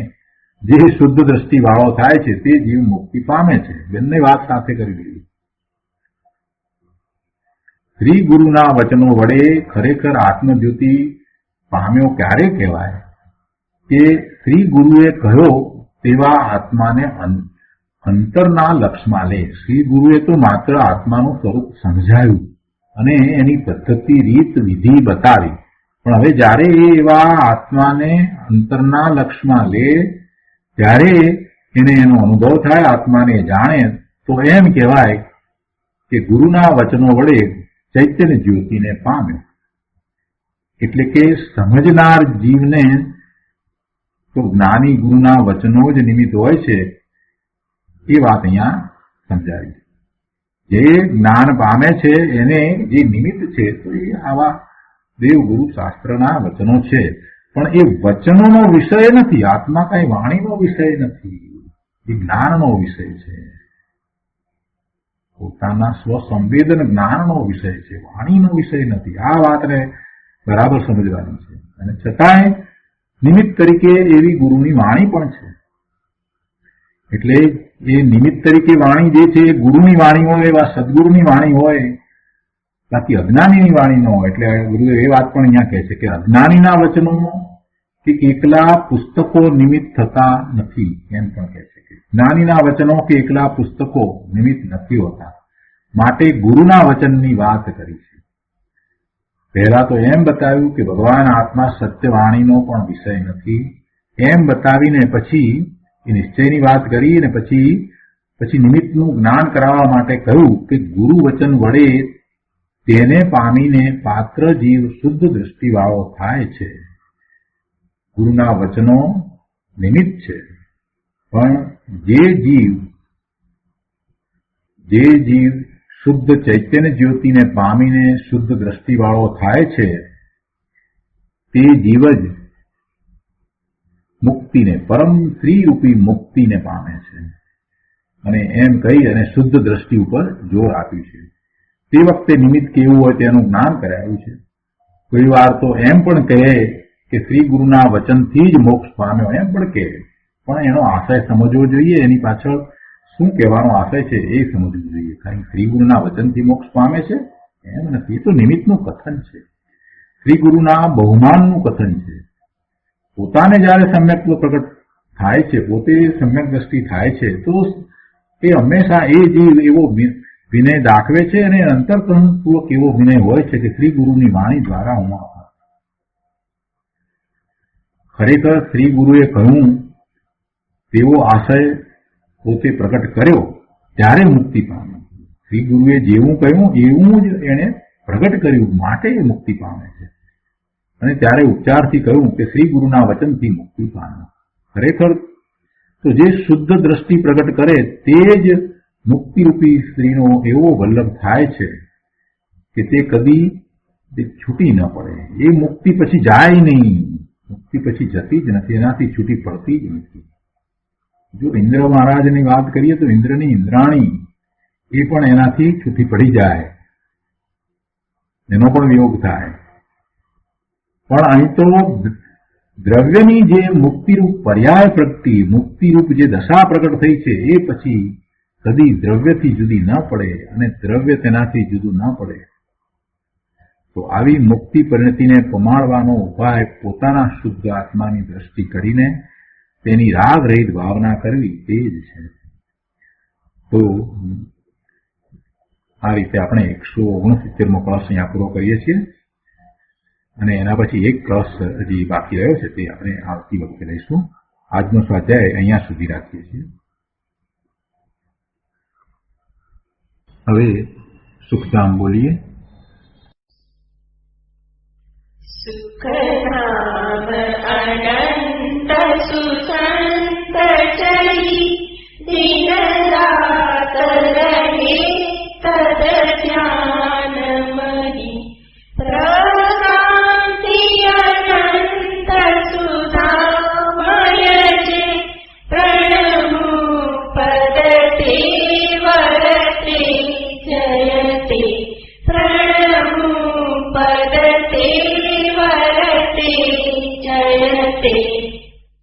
જે શુદ્ધ દ્રષ્ટિવાળો થાય છે તે જીવ મુક્તિ પામે છે. બંને વાત સાથે કરી દીધી. શ્રી ગુરુના વચનો વડે ખરેખર આત્મજ્યોતિ પામ્યો ક્યારે કહેવાય કે શ્રી ગુરુએ કહ્યો તેવા આત્માને અંતરના લક્ષમાં લે. શ્રી ગુરુએ તો માત્ર આત્માનું સ્વરૂપ સમજાયું અને એની પદ્ધતિ રીત વિધિ બતાવી, પણ હવે જ્યારે એ એવા આત્માને અંતરના લક્ષમાં લે ત્યારે એને એનો અનુભવ થાય, આત્માને જાણે, તો એમ કહેવાય કે ગુરુના વચનો વડે ચૈતન્ય જ્યોતિને પામ્યો. એટલે કે સમજનાર જીવને તો જ્ઞાની ગુરુના વચનો જ નિમિત્ત હોય છે એ વાત અહીંયા સમજાવી. જે જ્ઞાન પામે છે એને જે નિમિત્ત છે તો એ આવા દેવગુરુ શાસ્ત્રના વચનો છે, પણ એ વચનોનો વિષય નથી. આત્મા કઈ વાણીનો વિષય નથી, એ જ્ઞાનનો વિષય છે. પોતાના સ્વસંવેદન જ્ઞાનનો વિષય છે, વાણીનો વિષય નથી. આ વાતને બરાબર સમજવાની છે. અને છતાંય નિમિત્ત તરીકે એવી ગુરુની વાણી પણ છે. એટલે એ નિમિત્ત તરીકે વાણી જે છે એ ગુરુની વાણી હોય, એવા સદગુરુની વાણી હોય, બાકી અજ્ઞાનીની વાણી ન હોય. એટલે ગુરુએ એ વાત પણ અહીંયા કહે છે કે અજ્ઞાનીના વચનો કે એકલા પુસ્તકો નિમિત્ત થતા નથી, એમ પણ કહે છે કે જ્ઞાનીના વચનો કે એકલા પુસ્તકો નિમિત્ત નથી હોતા, માટે ગુરુના વચનની વાત કરી છે. પહેલા તો એમ બતાવ્યું કે ભગવાન આત્મા સત્યવાણીનો પણ વિષય નથી, એમ બતાવીને પછી એ નિશ્ચયની વાત કરી અને પછી નિમિત્તનું જ્ઞાન કરાવવા માટે કહ્યું કે ગુરુ વચન વડે તેને પામીને પાત્ર જીવ શુદ્ધ દ્રષ્ટિવાળો થાય છે. ગુરુના વચનો નિમિત્ત છે, પણ જે જીવ શુદ્ધ ચૈતન્ય જ્યોતિને પામીને શુદ્ધ દ્રષ્ટિવાળો થાય છે તે જીવ જ મુક્તિને, પરમ શ્રીરૂપી મુક્તિને પામે છે. અને એમ કહી અને શુદ્ધ દ્રષ્ટિ ઉપર જોર આપ્યું છે. તે વખતે નિમિત્ત કેવું હોય તેનું જ્ઞાન કરાયું છે. કોઈ વાર તો એમ પણ કહે કે શ્રી ગુરુના વચનથી જ મોક્ષ પામ્યો, એમ પણ કહે, પણ એનો આશય સમજવો જોઈએ. એની પાછળ શું કહેવાનો આશય છે એ સમજવું જોઈએ. કારણ શ્રી ગુરુના વચનથી મોક્ષ પામે છે એમ નથી, એ તો નિમિત્તનું કથન છે. શ્રી ગુરુના બહુમાનનું કથન છે. પોતાને જયારે સમ્યક પ્રગટ થાય છે, પોતે સમ્યક દ્રષ્ટિ થાય છે, તો એ હંમેશા એ જીવ એવો વિનય દાખવે છે અને અંતરપૂર્વક એવો વિનય હોય છે કે શ્રી ગુરુની વાણી દ્વારા હું ખરેખર શ્રી ગુરુએ કહ્યું તેવો આશય પોતે પ્રગટ કર્યો ત્યારે મુક્તિ પામ્યો. શ્રી ગુરુએ જેવું કહ્યું એવું જ એને પ્રગટ કર્યું, માટે એ મુક્તિ પામે છે. અને ત્યારે ઉપચારથી કહ્યું કે શ્રી ગુરુના વચનથી મુક્તિ પામ્યો. ખરેખર તો જે શુદ્ધ દ્રષ્ટિ પ્રગટ કરે તે જ મુક્તિરૂપી સ્ત્રીનો એવો વલ્લભ થાય છે કે તે કદી છૂટી ન પડે. એ મુક્તિ પછી જાય નહીં, મુક્તિ પછી જતી જ નથી, એનાથી છૂટી પડતી જ નથી. જો ઇન્દ્ર મહારાજની વાત કરીએ તો ઇન્દ્રની ઇન્દ્રાણી એ પણ એનાથી છૂટી પડી જાય, એનો પણ વિયોગ થાય. પણ અહીં તો દ્રવ્યની જે મુક્તિરૂપ પર્યાય પ્રગતિ, મુક્તિરૂપ જે દશા પ્રગટ થઈ છે એ પછી કદી દ્રવ્યથી જુદી ન પડે અને દ્રવ્ય તેનાથી જુદું ન પડે. તો આવી મુક્તિ પરિણતિને પમાડવાનો ઉપાય પોતાના શુદ્ધ આત્માની દ્રષ્ટિ કરીને તેની રાગ રહિત ભાવના કરવી તે જ છે. તો આ રીતે આપણે 169મો ક્લાસ અહીંયા પૂરો કરીએ છીએ અને એના પછી એક ક્લાસ હજી બાકી રહ્યો છે તે આપણે આવતી વખતે લઈશું. આજનો સ્વાધ્યાય અહીંયા સુધી રાખીએ છીએ. હવે સુખધામ બોલીએ. સુખધામ